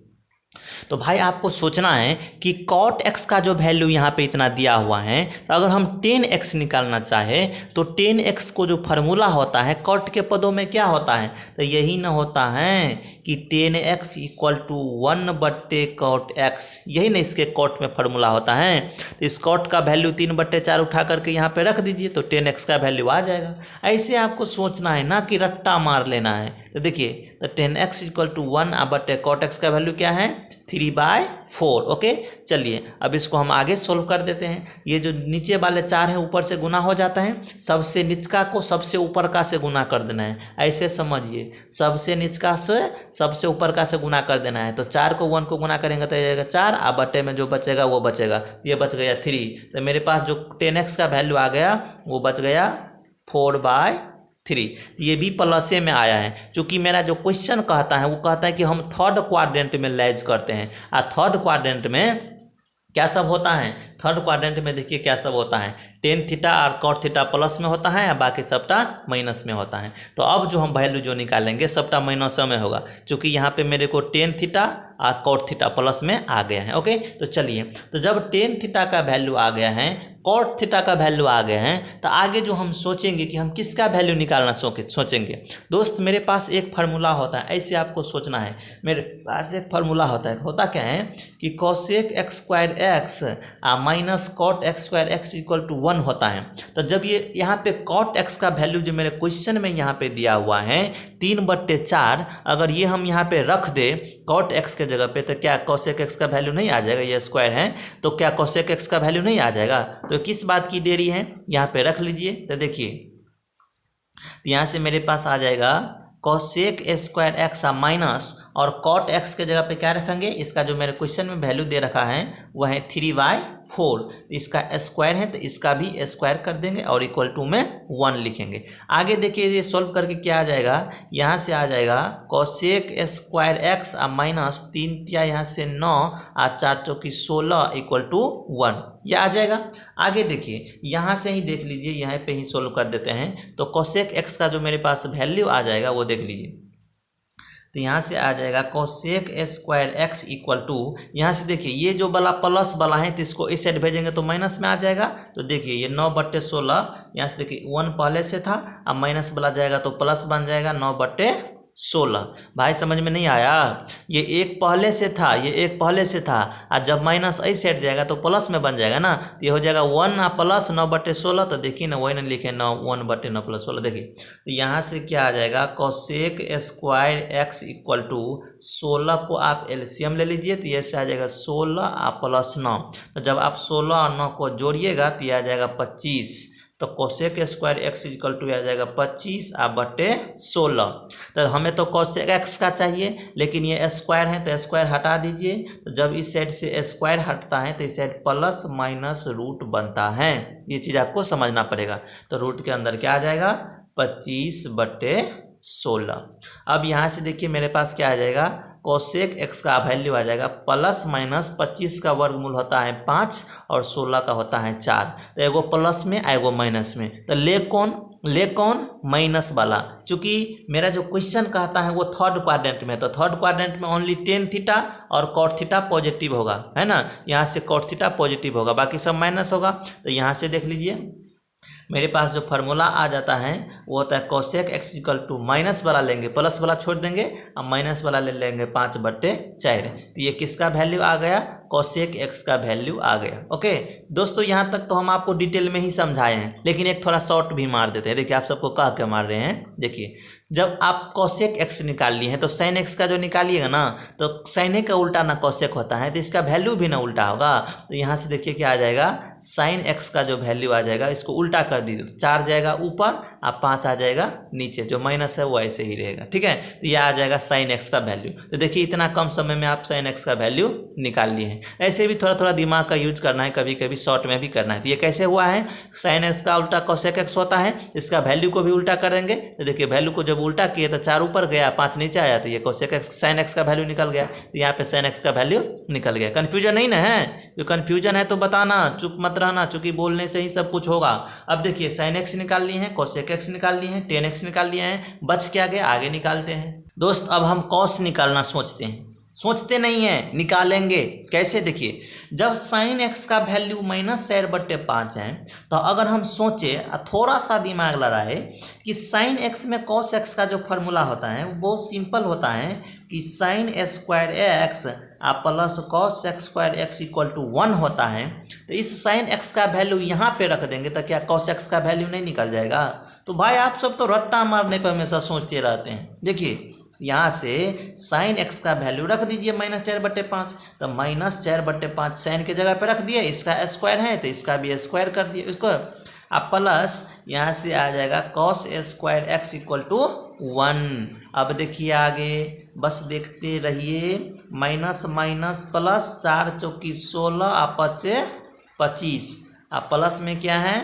तो भाई आपको सोचना है कि cot x का जो वैल्यू यहाँ पे इतना दिया हुआ है, तो अगर हम 10x निकालना चाहे तो 10x को जो फार्मूला होता है cot के पदों में क्या होता है, तो यही ना होता है कि 10x equal to 1/cot x, यही ना इसके cot में फार्मूला होता है। तो इस cot का वैल्यू 3/4 उठा करके यहाँ पे रख दीजिए तो 10x का वैल्यू आ जाएगा। ऐसे आपको सोचना है ना कि रट्टा मार लेना है। तो देखिए तो 10x equal to 1/cot x का वैल्यू क्या है, 3/4। ओके चलिए अब इसको हम आगे सोल्व कर देते हैं। ये जो नीचे वाले 4 हैं ऊपर से गुना हो जाता है, सबसे निचका को सबसे ऊपर का से गुना कर देना है। ऐसे समझिए, सबसे निचका से सबसे ऊपर का से गुना कर देना है। तो 4 को 1 को गुना करेंगे तो जाएगा 4, और बटे में जो बचेगा वो बचेगा, ये बच गया 3। तो मेरे पास जो 10x का वैल्यू आ गया वो बच गया 4/3। ये भी प्लसे में आया है, क्योंकि मेरा जो क्वेश्चन कहता है वो कहता है कि हम थर्ड क्वाड्रेंट में लैज करते हैं। और थर्ड क्वाड्रेंट में क्या सब होता है, थर्ड क्वाड्रेंट में देखिए क्या सब होता है, टेन थीटा और कॉट थीटा प्लस में होता है, बाकी सबटा माइनस में होता है। तो अब जो हम वैल्यू जो निकालेंगे सबटा माइनस में होगा, क्योंकि यहाँ पे मेरे को टेन थीटा और कॉट थीटा प्लस में आ गया है। ओके तो चलिए, तो जब टेन थीटा का वैल्यू आ गया है, कॉट थीटा का वैल्यू आ गए हैं, तो आगे जो हम सोचेंगे कि हम किसका वैल्यू निकालना सोचेंगे। दोस्त मेरे पास एक फार्मूला होता है, ऐसे आपको सोचना है। मेरे पास एक फार्मूला होता है, होता क्या है कि cosec x square x minus cot x square x equal to 1 होता है। तो जब ये यहाँ पे कॉट एक्स का वैल्यू जो मेरे क्वेश्चन में यहाँ पे दिया हुआ है 3/4, अगर ये हम यहाँ पे रख दे कॉट एक्स के जगह पे, तो क्या कॉसेक एक्स का वैल्यू नहीं आ जाएगा? ये स्क्वायर है तो क्या कॉसेक एक्स का वैल्यू नहीं आ जाएगा? तो किस बात की देरी है, यहाँ पे रख लीजिए। तो देखिए तो यहाँ से मेरे पास आ जाएगा कॉसेक स्क्वायर एक्स माइनस, और कॉट एक्स के जगह पे क्या रखेंगे, इसका जो मेरे क्वेश्चन में वैल्यू दे रखा है वह है 3/4। तो इसका स्क्वायर है तो इसका भी स्क्वायर कर देंगे और इक्वल टू में 1 लिखेंगे। आगे देखिए ये सोल्व करके क्या आ जाएगा, यहाँ से आ जाएगा कॉसेक स्क्वायर एक्स माइनस 3 या यहाँ से 9 और 4 चौकी 16 इक्वल टू 1, ये आ जाएगा। आगे देखिए यहाँ से ही देख लीजिए, यहाँ पे ही सोल्व कर देते हैं। तो कॉसेक एक्स का जो मेरे पास वैल्यू आ जाएगा वो देख लीजिए। तो यहाँ से आ जाएगा cosec square x equal to, यहाँ से देखिए ये जो वाला प्लस वाला है तो इसको इस साइड भेजेंगे तो माइनस में आ जाएगा। तो देखिए ये 9/16, यहाँ से देखिए 1 पहले से था, अब माइनस वाला जाएगा तो प्लस बन जाएगा 9/16। भाई समझ में नहीं आया? ये एक पहले से था, ये एक पहले से था, और जब माइनस इस साइड जाएगा तो प्लस में बन जाएगा ना, तो ये हो जाएगा 1 प्लस 9/16। तो देखिए ना वही ना लिखे 1/9 + 16। देखिए तो यहाँ से क्या आ जाएगा, cosec square x equal to 16 को आप एलसीएम ले लीजिए तो ये से आ जाएगा 16 + 9। तो जब आप 16 और 9 को जोड़िएगा तो ये आ जाएगा 25। तो cosec square x equal to आ जाएगा 25/16। तो हमें तो कोसेक एक्स का चाहिए, लेकिन ये स्क्वायर है तो स्क्वायर हटा दीजिए। तो जब इस साइड से स्क्वायर हटता है तो इस साइड प्लस माइनस रूट बनता है, ये चीज़ आपको समझना पड़ेगा। तो रूट के अंदर क्या आ जाएगा 25/16। अब यहाँ से देखिए मेरे पास क्या आ जाएगा, कोसेक एक्स का वैल्यू आ जाएगा प्लस माइनस 25 का वर्गमूल होता है 5 और 16 का होता है 4। तो एगो प्लस में एगो माइनस में, तो ले कौन माइनस वाला, चूंकि मेरा जो क्वेश्चन कहता है वो थर्ड क्वाड्रेंट में, तो थर्ड क्वाड्रेंट में ओनली टेन थीटा और कॉट थीटा पॉजिटिव होगा, है ना। यहाँ से कॉट थीटा पॉजिटिव होगा, बाकी सब माइनस होगा। तो यहाँ से देख लीजिए मेरे पास जो फार्मूला आ जाता है वो होता है cosec x equal to minus वाला लेंगे, प्लस वाला छोड़ देंगे, अब माइनस वाला ले लेंगे 5/4। तो ये किसका वैल्यू आ गया, कोसेक एक्स का वैल्यू आ गया। ओके दोस्तों, यहाँ तक तो हम आपको डिटेल में ही समझाए हैं, लेकिन एक थोड़ा शॉर्ट भी मार देते हैं। देखिए आप सबको कह के मार रहे हैं। देखिए जब आप कॉसेक एक्स निकाल लिए हैं तो साइन एक्स का जो निकालिएगा ना तो साइन का उल्टा ना कॉसेक होता है, तो इसका वैल्यू भी ना उल्टा होगा। तो यहाँ से देखिए क्या आ जाएगा, साइन एक्स का जो वैल्यू आ जाएगा इसको उल्टा कर दीजिए तो 4 जाएगा ऊपर और 5 आ जाएगा नीचे, जो माइनस है वो ऐसे ही रहेगा। ठीक है, तो यह आ जाएगा साइन एक्स का वैल्यू। तो देखिए इतना कम समय में आप साइन एक्स का वैल्यू निकाल लिए हैं। ऐसे भी थोड़ा थोड़ा दिमाग का यूज करना है, कभी कभी शॉर्ट में भी करना है। तो ये कैसे हुआ है, साइन एक्स का उल्टा कॉसेक एक्स होता है, इसका वैल्यू को भी उल्टा कर देंगे। तो देखिए वैल्यू को जब उल्टा किए तो 4 ऊपर गया 5 नीचे आया, तो ये कॉसेक एक्स साइन एक्स का वैल्यू निकल गया। तो यहाँ पे साइन एक्स का वैल्यू निकल गया। कन्फ्यूजन नहीं ना है, जो कन्फ्यूजन है तो बताना, चुप मत रहना, चूंकि बोलने से ही सब कुछ होगा। अब देखिए साइन एक्स निकाल लिए हैं, कॉसेक एक्स निकाल लिए हैं, टेन एक्स निकाल लिए हैं, बच क्या गया, आगे निकालते हैं। दोस्त अब हम कॉस निकालना सोचते हैं, सोचते नहीं है, निकालेंगे। कैसे, देखिए जब साइन एक्स का वैल्यू -4/5 है तो अगर हम सोचे थोड़ा सा दिमाग लड़ाए कि साइन एक्स में कॉस एक्स का जो फॉर्मूला होता है वो बहुत सिंपल होता है कि sine square x plus cos x square x equal to 1 होता है। तो इस साइन एक्स का वैल्यू यहाँ पे रख देंगे तो क्या कॉस एक्स का वैल्यू नहीं निकल जाएगा। तो भाई आप सब तो रट्टा मारने पर हमेशा सोचते रहते हैं। देखिए यहाँ से साइन एक्स का वैल्यू रख दीजिए -4/5, तो -4/5 साइन के जगह पे रख दिए, इसका स्क्वायर है तो इसका भी स्क्वायर कर दिए इसको, अब प्लस यहाँ से आ जाएगा cos square x equal to 1। अब देखिए आगे बस देखते रहिए, माइनस माइनस प्लस 4 चौकी 16 और 5 25, अब प्लस में क्या है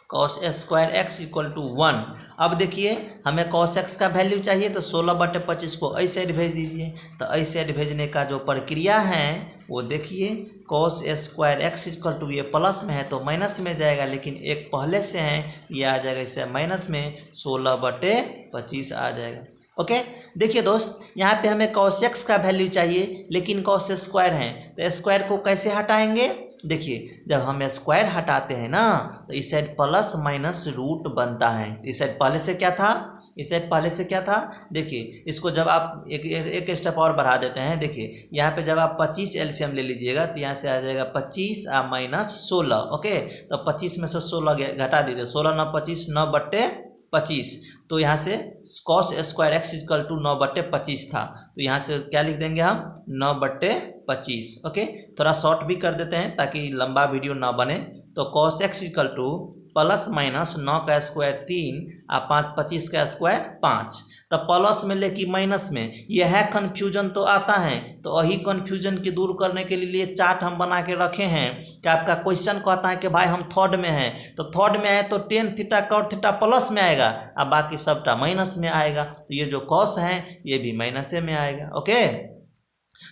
cos square x equal to 1। अब देखिए हमें कॉस एक्स का वैल्यू चाहिए तो 16/25 को इस साइड भेज दीजिए। तो इस साइड भेजने का जो प्रक्रिया है वो देखिए, cos square x equal to ये प्लस में है तो माइनस में जाएगा, लेकिन एक पहले से है ये आ जाएगा इससे माइनस में, 16/25 आ जाएगा। ओके देखिए दोस्त यहाँ पे हमें कॉस एक्स का वैल्यू चाहिए लेकिन कॉस स्क्वायर है, तो स्क्वायर को कैसे हटाएंगे। देखिए जब हम स्क्वायर हटाते हैं ना तो इस साइड प्लस माइनस रूट बनता है। इस साइड पहले से क्या था, इस साइड पहले से क्या था, देखिए इसको जब आप एक स्टेप और बढ़ा देते हैं। देखिए यहाँ पे जब आप 25 एलसीएम ले लीजिएगा तो यहाँ से आ जाएगा 25 -16। ओके तो 25 में से 16 घटा दीजिए, 16 9 25 9/25, तो यहाँ से cos square x equal to 9/25 था, तो यहाँ से क्या लिख देंगे हम 9/25। ओके थोड़ा शॉर्ट भी कर देते हैं ताकि लंबा वीडियो ना बने। तो cos x equal two plus minus 9 का स्क्वायर 3 और 25 का स्क्वायर 5, तो प्लस में लेके माइनस में, यह है कन्फ्यूजन तो आता है। तो वही कन्फ्यूजन की दूर करने के लिए चार्ट हम बना के रखे हैं कि आपका क्वेश्चन कहता है कि भाई हम थर्ड में हैं, तो थर्ड में है तो tan theta cot theta plus में आएगा और बाकी सबटा माइनस में आएगा, तो ये जो कॉस है ये भी माइनस में आएगा। ओके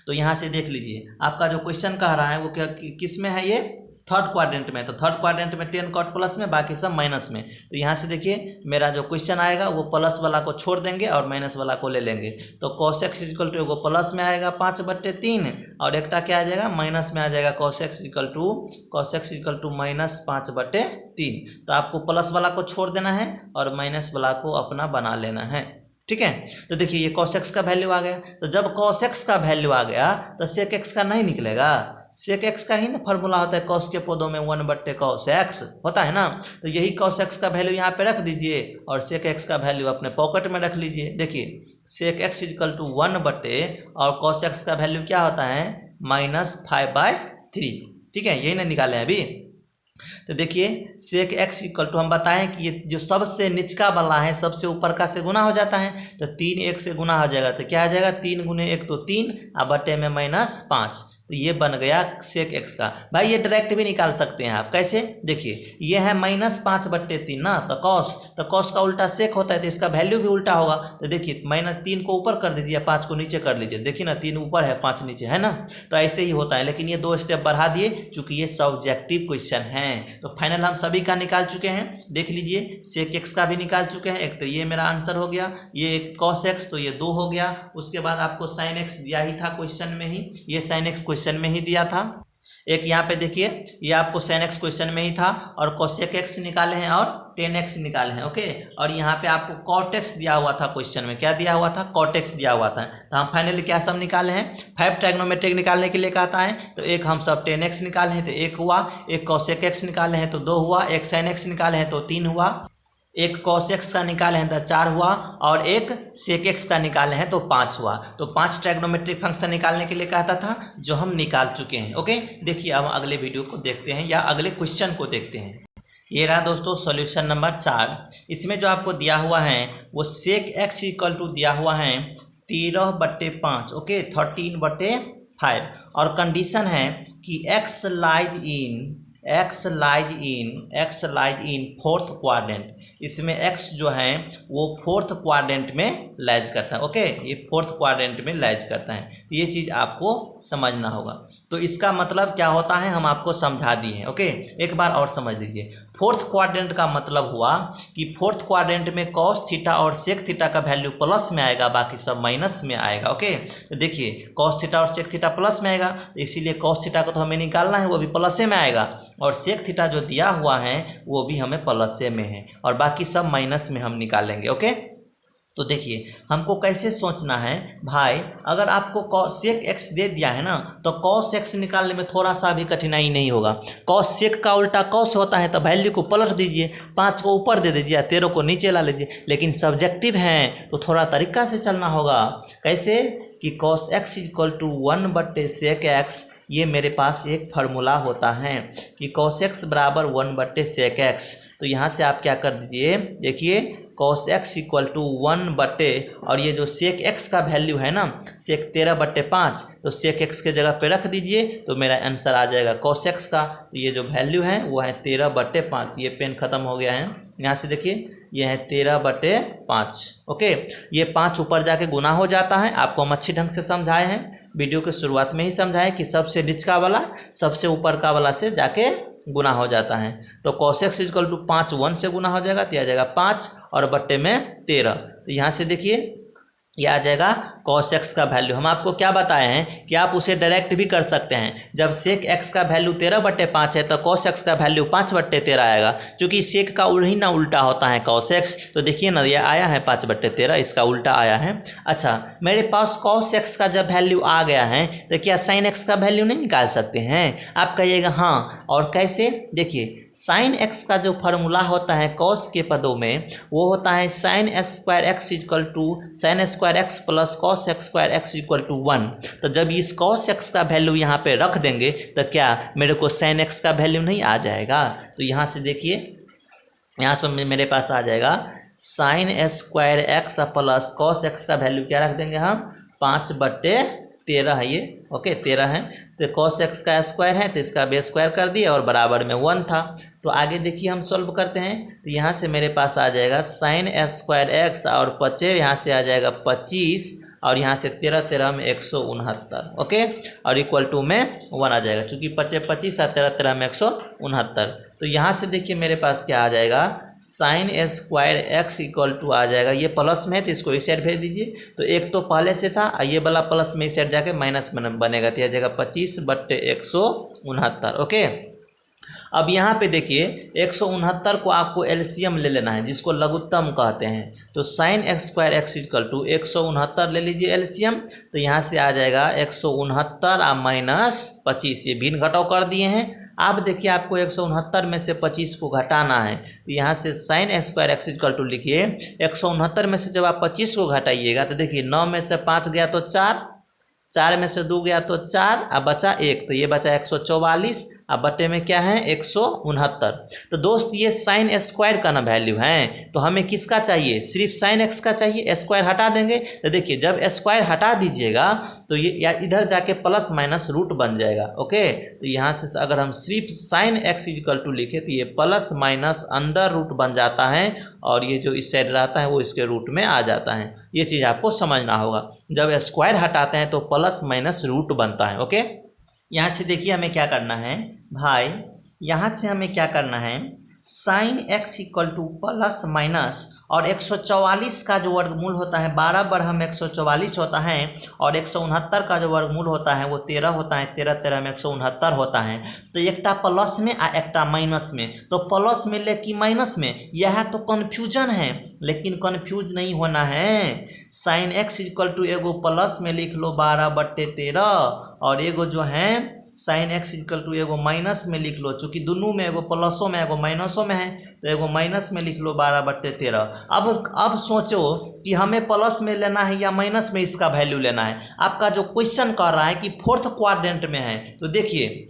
तो यहाँ से देख लीजिए आपका जो क्वेश्चन कह रहा है वो क्या किस में है, ये थर्ड क्वाड्रेंट में। तो थर्ड क्वाड्रेंट में 10 कॉट प्लस में, बाकी सब माइनस में। तो यहाँ से देखिए मेरा जो क्वेश्चन आएगा वो प्लस वाला को छोड़ देंगे और माइनस वाला को ले लेंगे। तो कॉस एक्स इक्वल टू वो प्लस में आएगा 5/3 और एकटा क्या आ जाएगा माइनस में आ जाएगा, कॉस एक्स इक्वल टू -5/3। तो आपको प्लस वाला को छोड़ देना है और माइनस वाला को अपना बना लेना है। ठीक है तो देखिए ये कॉस एक्स का वैल्यू आ गया। तो जब कॉस एक्स का वैल्यू आ गया तो सेक एक्स का नहीं निकलेगा, सेक एक्स का ही ना फॉर्मूला होता है, कॉस के पदों में 1/cos x होता है ना। तो यही कॉस एक्स का वैल्यू यहाँ पे रख दीजिए और सेक एक्स का वैल्यू अपने पॉकेट में रख लीजिए। देखिए सेक एक्स इक्वल टू 1 और कॉस एक्स का वैल्यू क्या होता है -5/3। ठीक है यही ना निकाले हैं अभी। तो देखिए सेक एक्स इक्वल टू हम बताएं कि ये जो सबसे निचका वाला है सबसे ऊपर का से गुना हो जाता है, तो 3 1 से गुना हो जाएगा तो क्या आ जाएगा 3 × 1 तो 3 और बटे में -5, तो ये बन गया सेक एक्स का। भाई ये डायरेक्ट भी निकाल सकते हैं आप, कैसे देखिए ये है -5/3 ना, तो कॉस का उल्टा सेक होता है तो इसका वैल्यू भी उल्टा होगा। तो देखिए -3 को ऊपर कर दीजिए 5 को नीचे कर लीजिए, देखिए ना 3 ऊपर है 5 नीचे है ना, तो ऐसे ही होता है। लेकिन ये 2 स्टेप बढ़ा दिए चूंकि ये सब्जेक्टिव क्वेश्चन है। तो फाइनल हम सभी का निकाल चुके हैं, देख लीजिए सेक एक्स का भी निकाल चुके हैं। एक तो ये मेरा आंसर हो गया, ये कॉस एक्स तो ये 2 हो गया। उसके बाद आपको साइन एक्स दिया ही था क्वेश्चन में ही, ये साइन एक्स क्वेश्चन में ही दिया था। एक यहाँ पे देखिए ये आपको sin x क्वेश्चन में ही था और cosec x निकाले हैं और tan x निकाले हैं। ओके और यहाँ पे आपको cot x दिया हुआ था क्वेश्चन में, क्या दिया हुआ था cot x दिया हुआ था। तो हम फाइनली क्या सब निकाले हैं 5 ट्राइग्नोमेट्रिक निकालने के लिए कहता है, तो एक हम सब tan x निकाले हैं तो 1 हुआ, एक cosec x निकाले हैं तो 2 हुआ, एक sin x निकाले हैं तो 3 हुआ। एक cos x का निकाले हैं तो 4 हुआ और एक sec x का निकाले हैं तो 5 हुआ। तो 5 ट्रायगोनोमेट्रिक फंक्शन निकालने के लिए कहता था जो हम निकाल चुके हैं। ओके, देखिए अब अगले वीडियो को देखते हैं या अगले क्वेश्चन को देखते हैं। ये रहा दोस्तों सॉल्यूशन नंबर 4। इसमें जो आपको दिया हुआ है वो sec x इक्वल टू दिया हुआ है 13/5, ओके 13/5 और कंडीशन है कि x lies in fourth quadrant. इसमें x जो है वो फोर्थ क्वाड्रेंट में लाइज करता है। ओके, ये फोर्थ क्वाड्रेंट में लाइज करता है, ये चीज़ आपको समझना होगा। तो इसका मतलब क्या होता है हम आपको समझा दिए हैं। ओके, एक बार और समझ लीजिए। फोर्थ क्वाड्रेंट का मतलब हुआ कि फोर्थ क्वाड्रेंट में cos थीटा और sec थीटा का वैल्यू प्लस में आएगा, बाकी सब माइनस में आएगा। ओके, तो देखिए cos थीटा और sec थीटा प्लस में आएगा, इसीलिए cos थीटा को तो हमें निकालना है, वो भी प्लस में आएगा और sec थीटा जो दिया हुआ है वो भी हमें प्लस में है और बाकी सब माइनस में हम निकालेंगे। ओके, तो देखिए हमको कैसे सोचना है भाई, अगर आपको sec x दे दिया है ना तो cos x निकालने में थोड़ा सा भी कठिनाई नहीं होगा। cos sec का उल्टा cos होता है तो वैल्यू को पलट दीजिए, 5 को ऊपर दे दीजिए, 13 को नीचे ला लीजिए। लेकिन सब्जेक्टिव है तो थोड़ा तरीका से चलना होगा। कैसे कि cos x equal to 1/sec x, ये मेरे पास एक फार्मूला होता है कि cos x बराबर 1/sec x। तो यहाँ से आप क्या कर दीजिए, देखिए cos x इक्वल टू 1/ और ये जो sec x का वैल्यू है ना sec 13/5, तो sec x के जगह पे रख दीजिए तो मेरा आंसर आ जाएगा cos x का। तो ये जो वैल्यू है वो है 13/5। ये पेन ख़त्म हो गया है, यहाँ से देखिए ये है 13/5। ओके, ये 5 ऊपर जाके गुना हो जाता है। आपको हम अच्छी ढंग से समझाए हैं, वीडियो के शुरुआत में ही समझाए कि सबसे निचका वाला सबसे ऊपर का वाला से जाके गुना हो जाता है। तो cos x इक्वल टू 5 1 से गुना हो जाएगा तो आ जाएगा 5 और बट्टे में 13। तो यहाँ से देखिए ये आ जाएगा cos x का वैल्यू। हम आपको क्या बताए हैं कि आप उसे डायरेक्ट भी कर सकते हैं। जब sec x का वैल्यू 13/5 है तो cos x का वैल्यू 5/13 आएगा, क्योंकि sec का ही ना उल्टा होता है cos x। तो देखिए ना ये आया है 5/13, इसका उल्टा आया है। अच्छा, मेरे पास cos x का जब वैल्यू आ गया है तो क्या sin x का वैल्यू नहीं निकाल सकते हैं? आप कहिएगा हाँ, और कैसे? देखिए sin x का जो फार्मूला होता है cos के पदों में वो होता है sin square x equal to sin square x plus cos square x equal to 1। तो जब इस cos x का वैल्यू यहाँ पे रख देंगे तो क्या मेरे को sin x का वैल्यू नहीं आ जाएगा? तो यहाँ से देखिए, यहाँ से मेरे पास आ जाएगा sin square x plus cos x का वैल्यू क्या रख देंगे हम 5/13 है ये। ओके, 13 है तो cos x का स्क्वायर है तो इसका बेस स्क्वायर कर दिए और बराबर में 1 था। तो आगे देखिए हम सॉल्व करते हैं तो यहाँ से मेरे पास आ जाएगा sin स्क्वायर x और 25, यहाँ से आ जाएगा 25 और यहाँ से 13 में 169। ओके, और इक्वल टू में 1 आ जाएगा, चूँकि 25 और 13 में 169। तो यहाँ से देखिए मेरे पास क्या आ जाएगा sin square x equal to आ जाएगा, ये प्लस में है तो इसको इस साइड भेज दीजिए। तो एक तो पहले से था, ये वाला प्लस में इस साइड जाके माइनस में बनेगा तो आ जाएगा 25/169। ओके, अब यहाँ पे देखिए 169 को आपको एलसीएम ले लेना है जिसको लघुत्तम कहते हैं। तो sin square x equal to 169 ले लीजिए एलसीएम। तो यहाँ से आ जाएगा 169 और -25, ये भिन्न घटाव कर दिए हैं। आप देखिए आपको 169 में से 25 को घटाना है तो यहाँ से sin square x equal to लिखिए 169 में से जब आप 25 को घटाइएगा तो देखिए 9 में से 5 गया तो 4, 4 में से 2 गया तो 4 अब बचा 1, तो ये बचा 144 अब बटे में क्या है 169। तो दोस्त ये sin स्क्वायर का ना वैल्यू है, तो हमें किसका चाहिए? सिर्फ sin x का चाहिए। स्क्वायर हटा देंगे तो देखिए जब स्क्वायर हटा दीजिएगा तो ये या इधर जाके प्लस माइनस रूट बन जाएगा। ओके, तो यहाँ से अगर हम सिर्फ sin x इक्वल टू लिखे तो ये प्लस माइनस अंदर रूट बन जाता है और ये जो इस साइड रहता है वो इसके रूट में आ जाता है। ये चीज़ आपको समझना होगा, जब स्क्वायर हटाते हैं तो प्लस माइनस रूट बनता है। ओके, यहाँ से देखिए हमें क्या करना है भाई, यहाँ से हमें क्या करना है sin x equal two plus minus और 144 का जो वर्गमूल होता है 12 बढ़म 144 होता है और 169 का जो वर्गमूल होता है वो 13 होता है, 13 में 169 होता है। तो एकटा प्लस में और एकटा माइनस में, तो प्लस में लेकिन माइनस में, यह तो कन्फ्यूजन है लेकिन कन्फ्यूज नहीं होना है। sin x इक्वल टू एगो प्लस में लिख लो 12/13 और एगो जो है साइन एक्स इक्वल टू एगो माइनस में लिख लो, चूँकि दोनों में एगो प्लसों में एगो माइनसों में है तो एगो माइनस में लिख लो 12/13। अब सोचो कि हमें प्लस में लेना है या माइनस में इसका वैल्यू लेना है। आपका जो क्वेश्चन कर रहा है कि फोर्थ क्वाड्रेंट में है, तो देखिए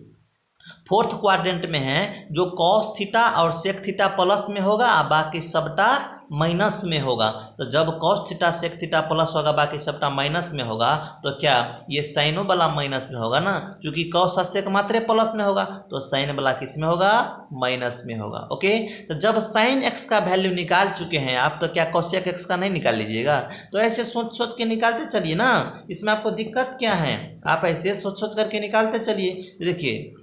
फोर्थ क्वाड्रेंट में है जो कॉस थीटा और सेक थीटा प्लस में होगा, बाकी सबटा माइनस में होगा। तो जब cos theta sec theta plus होगा बाकी सबटा माइनस में होगा, तो क्या ये साइनो वाला माइनस में होगा ना, क्योंकि कॉस और सेक मात्रे प्लस में होगा तो साइन वाला किस में होगा, माइनस में होगा। ओके, तो जब साइन एक्स का वैल्यू निकाल चुके हैं आप, तो क्या कॉसेक एक्स का नहीं निकाल लीजिएगा। तो ऐसे सोच सोच के निकालते चलिए ना, इसमें आपको दिक्कत क्या है, आप ऐसे सोच सोच करके निकालते चलिए। देखिए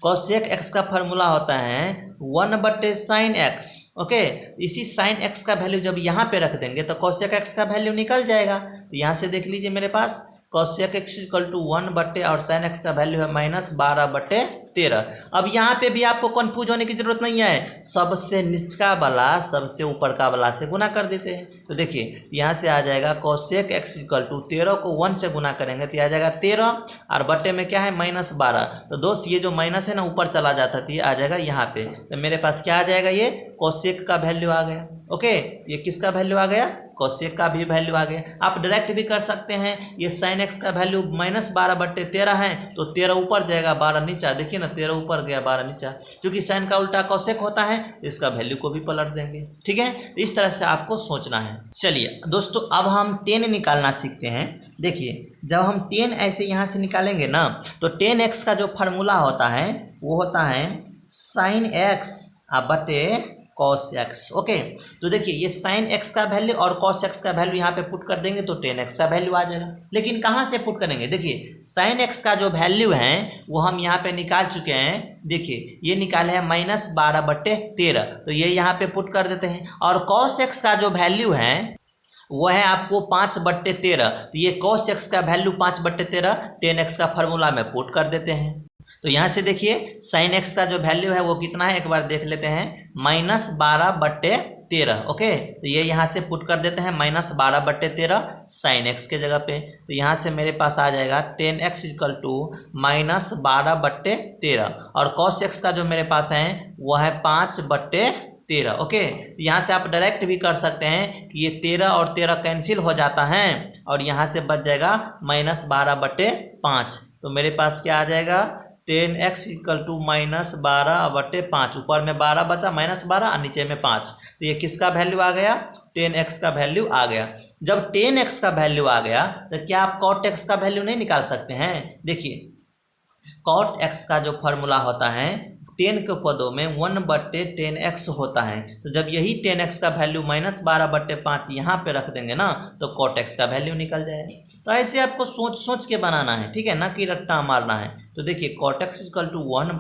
कॉसेक एक्स का फॉर्मूला होता है 1/sin x। ओके, इसी sin x का वैल्यू जब यहाँ पे रख देंगे तो कॉसेक एक्स का वैल्यू निकल जाएगा। तो यहाँ से देख लीजिए मेरे पास कॉसेक एक्स इक्वल टू 1 और साइन एक्स का वैल्यू है -12/13। अब यहाँ पे भी आपको कंफ्यूज होने की जरूरत नहीं है, सबसे निचका वाला सबसे ऊपर का वाला से गुना कर देते हैं। तो देखिए यहाँ से आ जाएगा कॉसेक एक्स इक्वल टू 13 को 1 से गुना करेंगे तो आ जाएगा 13 और बटे में क्या है -12। तो दोस्त ये जो माइनस है ना ऊपर चला जाता तो ये आ जाएगा यहाँ पे। तो मेरे पास क्या आ जाएगा, ये कॉसेक का वैल्यू आ गया। ओके, ये किसका वैल्यू आ गया, कॉसेक का भी वैल्यू आ गया। आप डायरेक्ट भी कर सकते हैं, ये साइन एक्स का वैल्यू -12/13 है तो 13 ऊपर जाएगा 12 नीचा। देखिए ना 13 ऊपर गया 12 नीचा, क्योंकि साइन का उल्टा कॉसेक होता है, इसका वैल्यू को भी पलट देंगे। ठीक है, इस तरह से आपको सोचना है। चलिए दोस्तों अब हम 10 निकालना सीखते हैं। देखिए जब हम 10 ऐसे यहाँ से निकालेंगे ना, तो 10x का जो फार्मूला होता है वो होता है साइन एक्स बटे कॉस एक्स। ओके, तो देखिए ये साइन एक्स का वैल्यू और कॉस एक्स का वैल्यू यहाँ पे पुट कर देंगे तो 10x का वैल्यू आ जाएगा। लेकिन कहाँ से पुट करेंगे, देखिए साइन एक्स का जो वैल्यू है वो हम यहाँ पे निकाल चुके हैं। देखिए ये निकाले हैं -12/13, तो ये यहाँ पे पुट कर देते हैं। और कॉस एक्स का जो वैल्यू है वो है आपको 5/13, तो ये कॉस एक्स का वैल्यू 5/13 10x का फॉर्मूला में पुट कर देते हैं। तो यहाँ से देखिए साइन एक्स का जो वैल्यू है वो कितना है, एक बार देख लेते हैं, -12/13। ओके, तो ये यहाँ से पुट कर देते हैं -12/13 साइन एक्स के जगह पे। तो यहाँ से मेरे पास आ जाएगा 10x इक्वल टू -12/13 और कॉस एक्स का जो मेरे पास है वो है 5/13। ओके, यहाँ से आप डायरेक्ट भी कर सकते हैं कि ये 13 और 13 कैंसिल हो जाता है और यहाँ से बच जाएगा -12/5। तो मेरे पास क्या आ जाएगा, 10x इक्वल टू -12/5। ऊपर में 12 बचा, -12 और नीचे में 5। तो ये किसका वैल्यू आ गया, 10x का वैल्यू आ गया। जब 10x का वैल्यू आ गया तो क्या आप cot x का वैल्यू नहीं निकाल सकते हैं। देखिए cot x का जो फॉर्मूला होता है 10 के पदों में 1/10x होता है। तो जब यही 10x का वैल्यू -12/5 यहाँ पे रख देंगे ना तो cot x का वैल्यू निकल जाएगा। तो ऐसे आपको सोच सोच के बनाना है, ठीक है ना, कि रट्टा मारना है। तो देखिए cot x इक्वल टू 1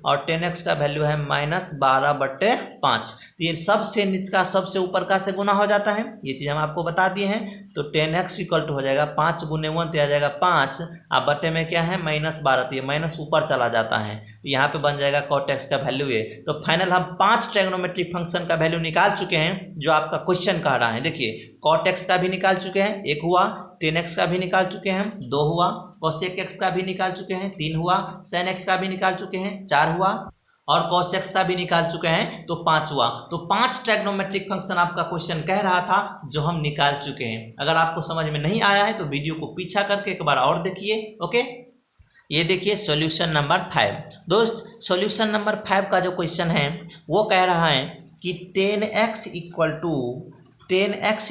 और 10x का वैल्यू है -12/5। तो ये सबसे नीचका सबसे ऊपर का से गुना हो जाता है, ये चीज़ हम आपको बता दिए हैं। तो 10x इक्वल टू हो जाएगा 5 × 1 तो आ जाएगा 5 और बटे में क्या है -12, तो ये माइनस ऊपर चला जाता है। तो यहाँ पे बन जाएगा cot x का वैल्यू है। तो फाइनल हम 5 ट्रायगोनोमेट्रिक फंक्शन का वैल्यू निकाल चुके हैं जो आपका क्वेश्चन कह रहा है। देखिए cot x का भी निकाल चुके हैं, 1 हुआ, 10x का भी निकाल चुके हैं, 2 हुआ, cosec x का भी निकाल चुके हैं, 3 हुआ, sin x का भी निकाल चुके हैं, 4 हुआ और cos x का भी निकाल चुके हैं तो 5 हुआ। तो 5 ट्रायगोनोमेट्रिक फंक्शन आपका क्वेश्चन कह रहा था जो हम निकाल चुके हैं। अगर आपको समझ में नहीं आया है तो वीडियो को पीछा करके एक बार और देखिए। ओके, ये देखिए सॉल्यूशन नंबर 5। दोस्त सॉल्यूशन नंबर 5 का जो क्वेश्चन है वो कह रहा है कि 10x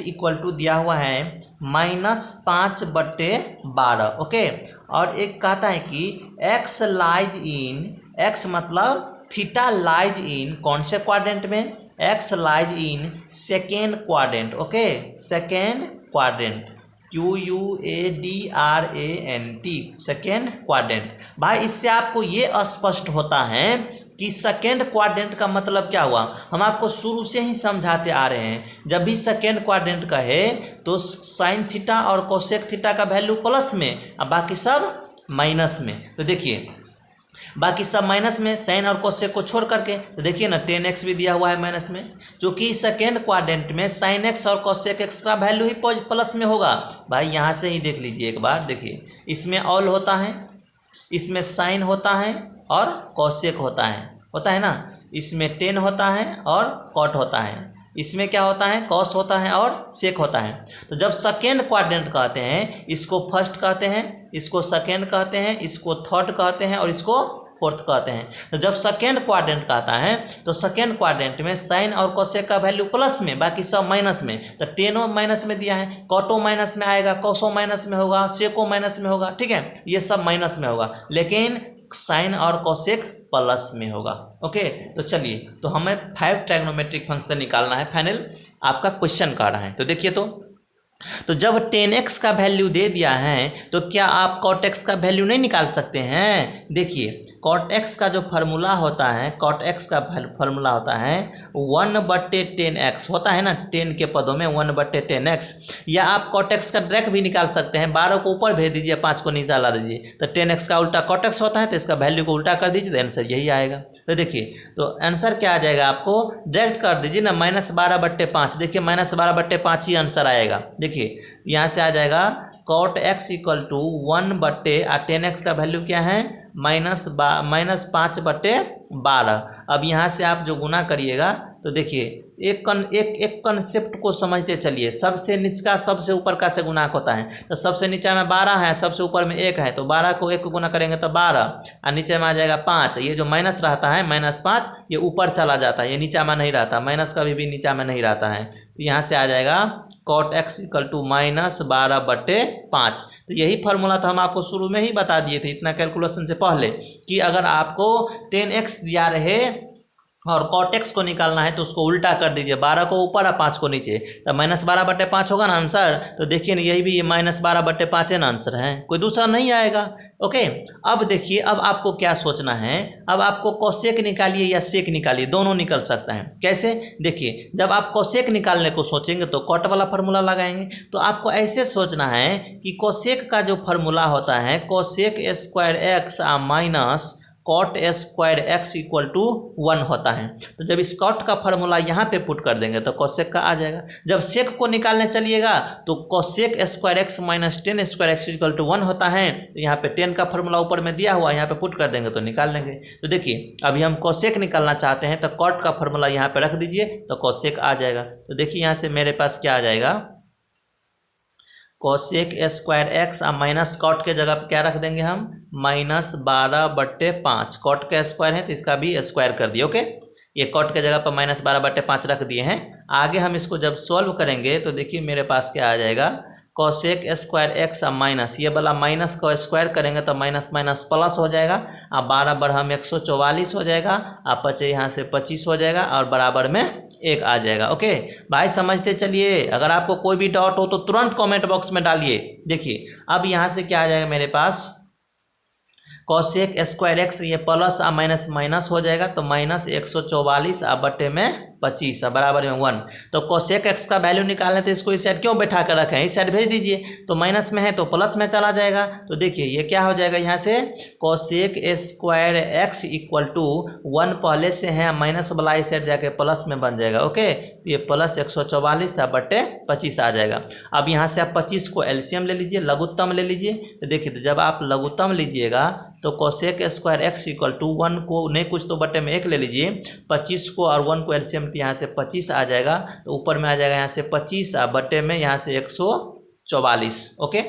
इक्वल टू दिया हुआ है -5/12। ओके, और एक कहता है कि x लाइज इन, x मतलब थीटा लाइज इन कौन से क्वाड्रेंट में, x lies in second quadrant. Okay, second quadrant QUADRANT, second quadrant. भाई इससे आपको ये स्पष्ट होता है कि सेकेंड क्वाड्रेंट का मतलब क्या हुआ। हम आपको शुरू से ही समझाते आ रहे हैं, जब भी सेकेंड क्वाड्रेंट कहे तो साइन थीटा और कोसेक थीटा का वैल्यू प्लस में और बाकी सब माइनस में। तो देखिए बाकी सब माइनस में, साइन और कोसेक को छोड़ करके। तो देखिए ना 10x भी दिया हुआ है माइनस में, क्योंकि सेकेंड क्वाड्रेंट में साइन एक्स और कोसेक एक्स का वैल्यू ही प्लस में होगा। भाई यहाँ से ही देख लीजिए एक बार, देखिए इसमें ऑल होता है, इसमें साइन होता है और कोसेक होता है ना। इसमें टेन होता है और कॉट होता है। इसमें क्या होता है, कॉस होता है और सेक होता है। तो जब सेकेंड क्वाड्रेंट कहते हैं, इसको फर्स्ट कहते हैं, इसको सेकेंड कहते हैं, इसको थर्ड कहते हैं और इसको फोर्थ कहते हैं। तो जब सेकेंड क्वाड्रेंट कहता है तो सेकेंड क्वाड्रेंट में साइन और कोसेक का वैल्यू प्लस में, बाकी सब माइनस में। तो टेनो माइनस में दिया है, कॉटो माइनस में आएगा, कोसो माइनस में होगा, सेको माइनस में होगा, ठीक है, ये सब माइनस में होगा, लेकिन साइन और कोसेक प्लस में होगा। ओके, तो चलिए, तो हमें 5 ट्रायगोनोमेट्रिक फंक्शन निकालना है, फाइनल आपका क्वेश्चन कह रहा है। तो देखिए, तो जब 10x का वैल्यू दे दिया है तो क्या आप cot x का वैल्यू नहीं निकाल सकते हैं। देखिए, cot x का जो फार्मूला होता है, cot x का फार्मूला होता है 1/10x होता है ना, 10 के पदों में 1/10x। या आप cot x का डायरेक्ट भी निकाल सकते हैं, 12 को ऊपर भेज दीजिए, 5 को नीचे ला दीजिए, तो 10x का उल्टा cot x होता है, तो इसका वैल्यू को उल्टा कर दीजिए, तो आंसर यही आएगा। तो देखिए, तो आंसर क्या आ जाएगा, आपको डायरेक्ट कर दीजिए ना, -12/5। देखिए, -12/5 ही आंसर आएगा। देखिए, यहाँ से आ जाएगा cot x equal to 10x का वैल्यू क्या है, -5/12। अब यहाँ से आप जो गुना करिएगा तो देखिए, एक कंसेप्ट को समझते चलिए। सबसे निचका सबसे ऊपर का से गुना होता है, तो सबसे नीचे में 12 है, सबसे ऊपर में 1 है, तो 12 को 1 को गुना करेंगे तो 12, और नीचे में आ जाएगा 5। ये जो माइनस रहता है -5, ये ऊपर चला जाता है, ये नीचे में नहीं रहता, माइनस कभी भी नीचे में नहीं रहता है। तो यहाँ से आ जाएगा cot x इक्वल टू -12/5। तो यही फार्मूला तो हम आपको शुरू में ही बता दिए थे, इतना कैलकुलेशन से पहले, कि अगर आपको 10x दिया रहे और cot x को निकालना है तो उसको उल्टा कर दीजिए, 12 को ऊपर और 5 को नीचे, तो -12/5 होगा ना आंसर। तो देखिए ना, यही भी ये -12/5 है ना आंसर है, कोई दूसरा नहीं आएगा। ओके, अब देखिए, अब आपको क्या सोचना है, अब आपको कोसेक निकालिए या सेक निकालिए, दोनों निकल सकता है। कैसे, देखिए, जब आप कोसेक निकालने को सोचेंगे तो कॉट वाला फार्मूला लगाएंगे। तो आपको ऐसे सोचना है कि कोसेक का जो फार्मूला होता है, cosec square x minus cot square x equal to 1 होता है। तो जब इस cot का फार्मूला यहाँ पे पुट कर देंगे तो कोसेक का आ जाएगा। जब सेक को निकालने चलिएगा तो cosec square x minus 10 square x equal to 1 होता है। तो यहाँ पे 10 का फार्मूला ऊपर में दिया हुआ, यहाँ पे पुट कर देंगे तो निकाल लेंगे। तो देखिए, अभी हम कोसेक निकालना चाहते हैं तो cot का फार्मूला यहाँ पे रख दीजिए, तो कोसेक आ जाएगा। तो देखिए, यहाँ से मेरे पास क्या आ जाएगा, cosec square x minus cot के जगह पे क्या रख देंगे हम, -12/5। कॉट का स्क्वायर है तो इसका भी स्क्वायर कर दिए। ओके, ये कॉट के जगह पर -12/5 रख दिए हैं। आगे हम इसको जब सॉल्व करेंगे तो देखिए मेरे पास क्या आ जाएगा, कोसेक स्क्वायर एक्स माइनस, ये वाला माइनस को स्क्वायर करेंगे तो माइनस माइनस प्लस हो जाएगा, 12 बरहम 144 हो जाएगा, आप बचे यहाँ से 25 हो जाएगा और बराबर में 1 आ जाएगा। ओके भाई, समझते चलिए। अगर आपको कोई भी डाउट हो तो तुरंत कमेंट बॉक्स में डालिए। देखिए, अब यहाँ से क्या आ जाएगा मेरे पास, कोसेक स्क्वायर एक्स, ये प्लस और माइनस माइनस हो जाएगा, तो -144 बटे में 25 बराबर में 1। तो कोसेक एक्स का वैल्यू निकालने तो इसको इस साइड क्यों बैठा कर रखें, इस साइड भेज दीजिए, तो माइनस में है तो प्लस में चला जाएगा। तो देखिए ये क्या हो जाएगा, यहाँ से cosec square x equal to 1 पहले से है, माइनस वाला इस साइड जाके प्लस में बन जाएगा। ओके, तो ये प्लस 144 बटे 25 आ जाएगा। अब यहाँ से आप 25 को एलसीएम ले लीजिए, लघुत्तम ले लीजिए। तो देखिए, तो जब आप लघुत्तम लीजिएगा तो cosec square x equal to 1 को नहीं कुछ तो बटे में 1 ले लीजिए, 25 को और 1 को एलसीएम, यहाँ से 25 आ जाएगा, तो ऊपर में आ जाएगा यहाँ से 25 बटे में यहाँ से 144। ओके,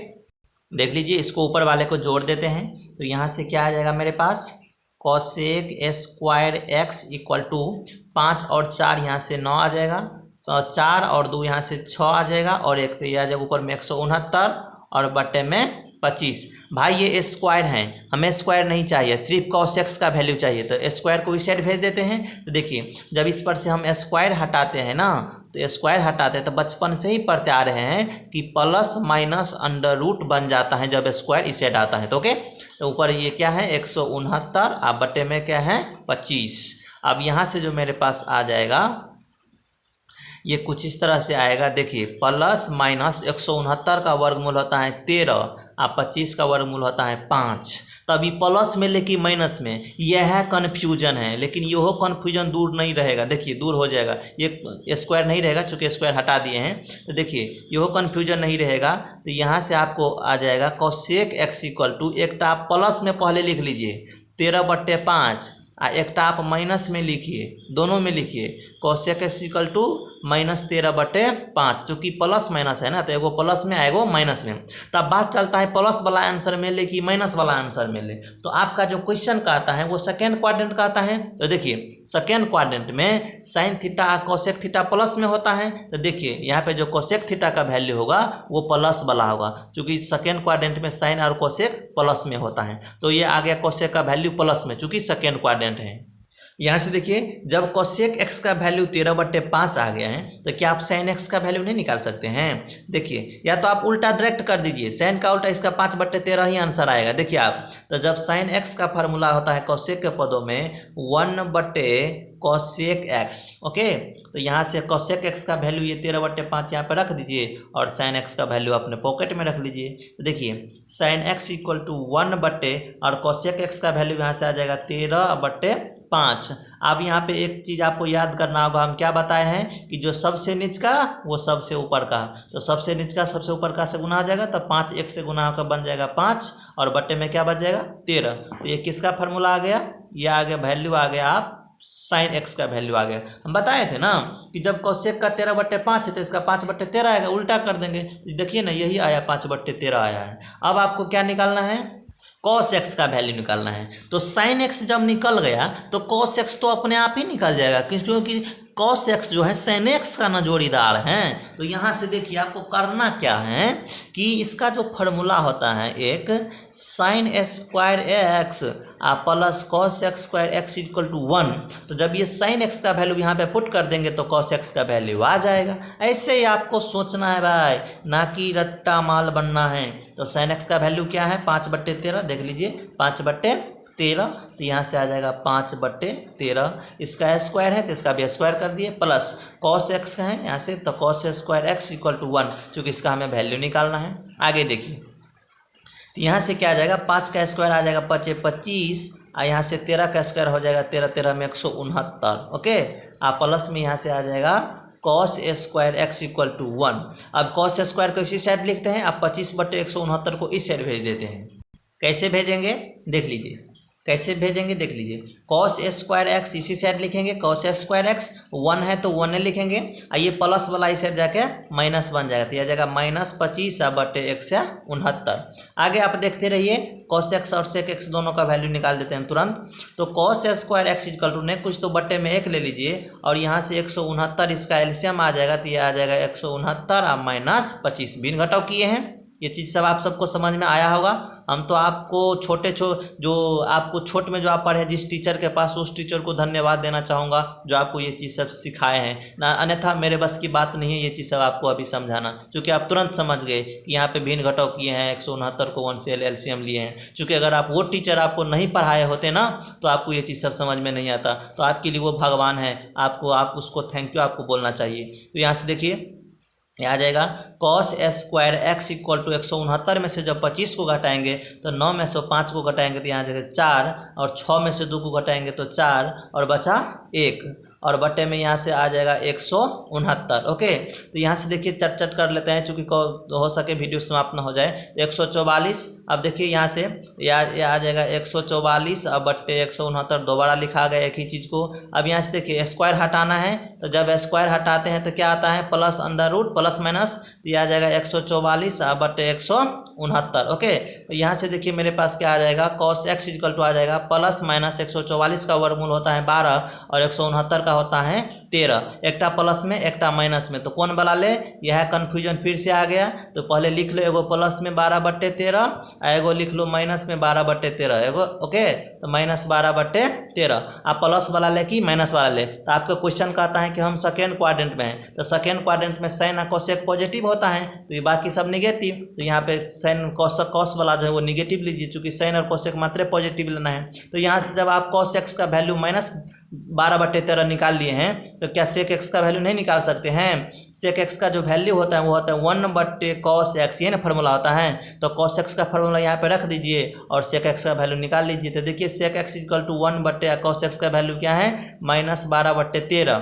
देख लीजिए, इसको ऊपर वाले को जोड़ देते हैं तो यहाँ से क्या आ जाएगा मेरे पास, cosec square x equal to 5 और 4 यहाँ से 9 आ जाएगा, तो 4 और 2 यहाँ से 6 आ जाएगा, और 1 तो ये आ जाएगा ऊपर में 169 और बटे में 25। भाई ये स्क्वायर हैं, हमें स्क्वायर नहीं चाहिए, सिर्फ कोसेक का वैल्यू चाहिए, तो स्क्वायर को इस साइड भेज देते हैं। तो देखिए, जब इस पर से हम स्क्वायर हटाते हैं ना, तो स्क्वायर हटाते हैं तो बचपन से ही पढ़ते आ रहे हैं कि प्लस माइनस अंडर रूट बन जाता है जब स्क्वायर इस साइड आता है। तो ओके, तो ऊपर ये क्या है 169 आप बटे में क्या है 25। अब यहाँ से जो मेरे पास आ जाएगा, ये कुछ इस तरह से आएगा। देखिए प्लस माइनस 169 का वर्गमूल होता है 13 और 25 का वर्गमूल होता है 5। तभी प्लस में लेकिन माइनस में, यह कन्फ्यूजन है। लेकिन यह कन्फ्यूजन दूर नहीं रहेगा, देखिए दूर हो जाएगा। ये स्क्वायर नहीं रहेगा चूँकि स्क्वायर हटा दिए हैं, तो देखिए यह कन्फ्यूजन नहीं रहेगा। तो यहाँ से आपको आ जाएगा कोसेक एक्स इक्वल टू, एक आप प्लस में पहले लिख लीजिए 13/5 और एक आप माइनस में लिखिए, दोनों में लिखिए कोसेक एक्स इक्वल टू -13/5। चूँकि प्लस माइनस है ना, तो एगो प्लस में एगो माइनस में। तो अब बात चलता है प्लस वाला आंसर में ले कि माइनस वाला आंसर में ले। तो आपका जो क्वेश्चन का आता है वो सेकेंड क्वाड्रेंट का आता है। तो देखिए सेकेंड क्वाड्रेंट में sine theta cosec theta plus में होता है। तो देखिए यहाँ पे जो कोसेक थीटा का वैल्यू होगा वो प्लस वाला होगा, चूँकि सेकेंड क्वाड्रेंट में साइन और कोसेक प्लस में होता है। तो ये आ गया कोसेक का वैल्यू प्लस में, चूँकि सेकेंड क्वाड्रेंट है। यहाँ से देखिए जब कोसेक एक्स का वैल्यू 13/5 आ गया है, तो क्या आप साइन एक्स का वैल्यू नहीं निकाल सकते हैं? देखिए या तो आप उल्टा डायरेक्ट कर दीजिए, साइन का उल्टा इसका 5/13 ही आंसर आएगा। देखिए आप, तो जब साइन एक्स का फार्मूला होता है कोसेक के पदों में 1/कोसेक एक्स। ओके, तो यहाँ से कोसेक एक्स का वैल्यू ये 13/5 यहाँ पर रख दीजिए और साइन एक्स का वैल्यू अपने पॉकेट में रख लीजिए। तो देखिए साइन एक्स इक्वल टू 1/ और कोसेक एक्स का वैल्यू यहाँ से आ जाएगा 13/5। अब यहाँ पे एक चीज़ आपको याद करना होगा, हम क्या बताए हैं कि जो सबसे नीच का वो सबसे ऊपर का, तो सबसे नीच का सबसे ऊपर का से गुना हो जाएगा, तो 5 1 से गुना होकर बन जाएगा 5 और बट्टे में क्या बच जाएगा 13। तो ये किसका फार्मूला आ गया? ये आ गया वैल्यू आ गया आप साइन एक्स का वैल्यू आ गया। हम बताए थे ना कि जब कोसेक का 13/5 है तो इसका 5/13 आएगा, उल्टा कर देंगे। तो देखिए ना यही आया 5/13 आया है। अब आपको क्या निकालना है? कॉस एक्स का वैल्यू निकालना है। तो साइन एक्स जब निकल गया तो कॉस एक्स तो अपने आप ही निकल जाएगा, क्योंकि कॉस एक्स जो है साइन एक्स का ना जोड़ीदार है। तो यहाँ से देखिए आपको करना क्या है कि इसका जो फार्मूला होता है एक sine square x plus cos x square x equal to 1। तो जब ये साइन एक्स का वैल्यू यहाँ पे पुट कर देंगे तो कॉस एक्स का वैल्यू आ जाएगा। ऐसे ही आपको सोचना है भाई, ना कि रट्टा माल बनना है। तो साइन एक्स का वैल्यू क्या है? 5/13। देख लीजिए 5/13, तो यहाँ से आ जाएगा 5/13। इसका स्क्वायर है तो इसका भी स्क्वायर कर दिए, प्लस कॉस एक्स का है यहाँ से, तो cos square x equal to 1, चूँकि इसका हमें वैल्यू निकालना है। आगे देखिए तो यहाँ से क्या आ जाएगा, 5 का स्क्वायर आ जाएगा 5 25 और यहाँ से 13 का स्क्वायर हो जाएगा 13 में 169। ओके, आप प्लस में यहाँ से आ जाएगा cos square x equal to 1। अब कॉस स्क्वायर को इसी साइड लिखते हैं, अब 25/169 को इस साइड भेज देते हैं। कैसे भेजेंगे देख लीजिए, कैसे भेजेंगे देख लीजिए। कॉस स्क्वायर एक्स इसी साइड लिखेंगे, कॉस स्क्वायर एक्स 1 है तो 1 लिखेंगे, और ये प्लस वाला इस साइड जाके माइनस बन जाएगा, तो यह जाएगा -25/169। आगे आप देखते रहिए, कॉस एक्स और सेक एक्स दोनों का वैल्यू निकाल देते हैं तुरंत। तो cos square x equal to ने कुछ तो बट्टे में 1 ले लीजिए और यहाँ से 169 इसका एलसीएम आ जाएगा, तो यह आ जाएगा 169 और -25। भिन्न घटाव किए हैं, ये चीज़ सब आप सबको समझ में आया होगा। हम तो आपको जो आपको छोट में जो आप पढ़े जिस टीचर के पास, उस टीचर को धन्यवाद देना चाहूँगा जो आपको ये चीज़ सब सिखाए हैं ना, अन्यथा मेरे बस की बात नहीं है ये चीज़ सब आपको अभी समझाना, क्योंकि आप तुरंत समझ गए कि यहाँ पे भिन्न घटाव किए हैं, 169 को 1 से एलसीएम लिए हैं। चूँकि अगर आप वो टीचर आपको नहीं पढ़ाए होते ना तो आपको ये चीज़ सब समझ में नहीं आता। तो आपके लिए वो भगवान है, आप उसको थैंक यू आपको बोलना चाहिए। तो यहाँ से देखिए आ जाएगा cos square x equal to 169 में से जब 25 को घटाएंगे तो 9 में से 5 को घटाएंगे तो यहाँ जाएगा 4, और 6 में से 2 को घटाएंगे तो 4 और बचा 1, और बटे में यहाँ से आ जाएगा 169। ओके, तो यहाँ से देखिए चट कर लेते हैं, चूँकि हो सके वीडियो समाप्त ना हो जाए। तो 144, अब देखिए यहाँ से यह आ जाएगा 144 और बट्टे 169 दोबारा लिखा गया एक ही चीज़ को। अब यहाँ से देखिए स्क्वायर हटाना है, तो जब स्क्वायर हटाते हैं तो क्या आता है plus under root plus minus, तो यह आ जाएगा 144 और बट्टे 169। ओके, तो यहाँ से देखिए मेरे पास क्या आ जाएगा, कॉस एक्स इक्वल टू आ जाएगा प्लस माइनस 144 का वर्गमूल होता है 12 और 169 का होता है 13, एकटा प्लस में एकटा माइनस में, तो कौन वाला ले? यह कन्फ्यूजन फिर से आ गया। तो पहले लिख लो एगो प्लस में 12/13 एगो लिख लो माइनस में 12/13 एगो। ओके, तो -12/13 आप प्लस वाला ले कि माइनस वाला ले? तो आपका क्वेश्चन कहता है कि हम सेकेंड क्वाड्रेंट में हैं, तो सेकेंड क्वाड्रेंट में साइन और कोसेक पॉजिटिव होता है, तो ये बाकी सब निगेटिव। तो यहाँ पे साइन कॉस वाला जो है वो निगेटिव लीजिए, चूँकि साइन और कोसेक मात्र पॉजिटिव लेना है। तो यहाँ से जब आप कॉस एक्स का वैल्यू 12/13 निकाल लिए हैं तो क्या सेक एक्स का वैल्यू नहीं निकाल सकते हैं? सेक एक्स का जो वैल्यू होता है वो होता है 1/cos x, ये ना फार्मूला होता है। तो cos x का फार्मूला यहाँ पे रख दीजिए और सेक एक्स का वैल्यू निकाल लीजिए। तो देखिए sec x equal to 1/cos x का वैल्यू क्या है? -12/13,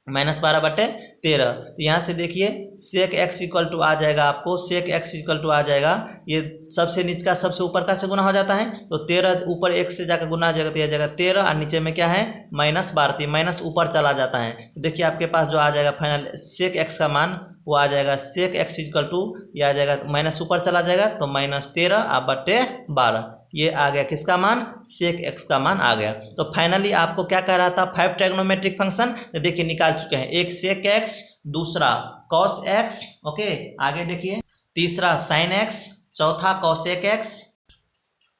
-12/13। तो यहाँ से देखिए सेक एक्स इक्वल टू आ जाएगा आपको, सेक एक्स इक्वल टू आ जाएगा, ये सबसे नीचे का सबसे ऊपर का से गुना हो जाता है तो 13 ऊपर 1 से जाकर गुना हो जाएगा तो यह जाएगा 13 और नीचे में क्या है -12, तो माइनस ऊपर चला जाता है। तो देखिए आपके पास जो आ जाएगा फाइनल सेक एक्स का मान वो आ जाएगा सेक एक्स इक्वल टू, ये आ जाएगा माइनस ऊपर चला जाएगा तो -13/12, ये आ गया किसका मान? सेक एक्स का मान आ गया। तो फाइनली आपको क्या कह रहा था? 5 ट्रिग्नोमेट्रिक फंक्शन तो देखिए निकाल चुके हैं, एक सेक एक्स, दूसरा कॉस एक्स, ओके आगे देखिए, तीसरा साइन एक्स, चौथा कॉसेक एक्स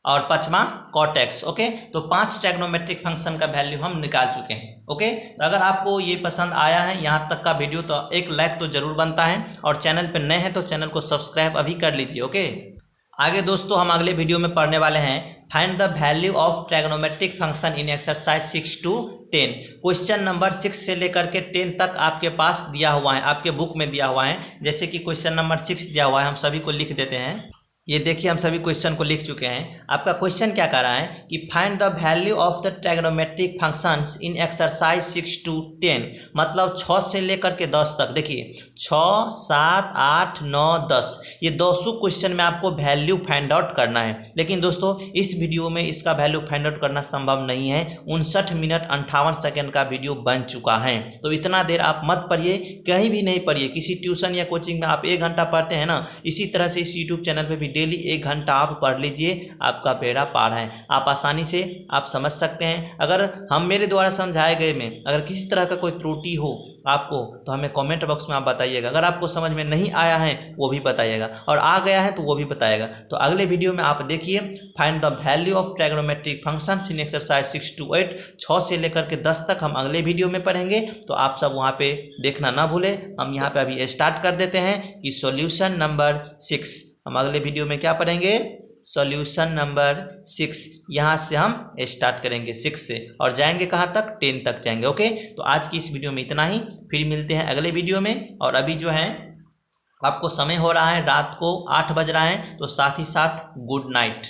और पांचवा कॉट एक्स। ओके तो 5 ट्रिग्नोमेट्रिक फंक्शन का वैल्यू हम निकाल चुके हैं। ओके तो अगर आपको ये पसंद आया है यहाँ तक का वीडियो तो एक लाइक तो जरूर बनता है और चैनल पर नए हैं तो चैनल को सब्सक्राइब अभी कर लीजिए। ओके आगे दोस्तों हम अगले वीडियो में पढ़ने वाले हैं find the value of trigonometric function in exercise 6 to 10। Question number 6 से लेकर के 10 तक आपके पास दिया हुआ है, आपके बुक में दिया हुआ है। जैसे कि क्वेश्चन नंबर 6 दिया हुआ है, हम सभी को लिख देते हैं। ये देखिए हम सभी क्वेश्चन को लिख चुके हैं। आपका क्वेश्चन क्या कह रहा है कि find the value of the trigonometric functions in exercise 6 to 10, मतलब 6 से लेकर के 10 तक। देखिए 6, 7, 8, 9, 10 ये 200 क्वेश्चन में आपको वैल्यू फाइंड आउट करना है। लेकिन दोस्तों इस वीडियो में इसका वैल्यू फाइंड आउट करना संभव नहीं है। 59 मिनट 58 सेकेंड का वीडियो बन चुका है, तो इतना देर आप मत पढ़िए, कहीं भी नहीं पढ़िए। किसी ट्यूशन या कोचिंग में आप 1 घंटा पढ़ते हैं ना, इसी तरह से इस यूट्यूब चैनल पर भी डेली 1 घंटा आप पढ़ लीजिए, आपका बेड़ा पार है। आप आसानी से आप समझ सकते हैं। अगर हम मेरे द्वारा समझाए गए में अगर किसी तरह का कोई त्रुटि हो आपको तो हमें कमेंट बॉक्स में आप बताइएगा। अगर आपको समझ में नहीं आया है वो भी बताइएगा और आ गया है तो वो भी बताइएगा। तो अगले वीडियो में आप देखिए find the value of trigonometric functions in exercise 6 to 8, 6 से लेकर के 10 तक हम अगले वीडियो में पढ़ेंगे। तो आप सब वहाँ पे देखना ना भूलें। हम यहाँ पे अभी स्टार्ट कर देते हैं कि सॉल्यूशन नंबर 6। हम अगले वीडियो में क्या पढ़ेंगे? Solution number 6। यहाँ से हम स्टार्ट करेंगे 6 से और जाएंगे कहाँ तक? 10 तक जाएंगे। ओके तो आज की इस वीडियो में इतना ही, फिर मिलते हैं अगले वीडियो में। और अभी जो है आपको समय हो रहा है रात को 8 बज रहा है, तो साथ ही साथ गुड नाइट।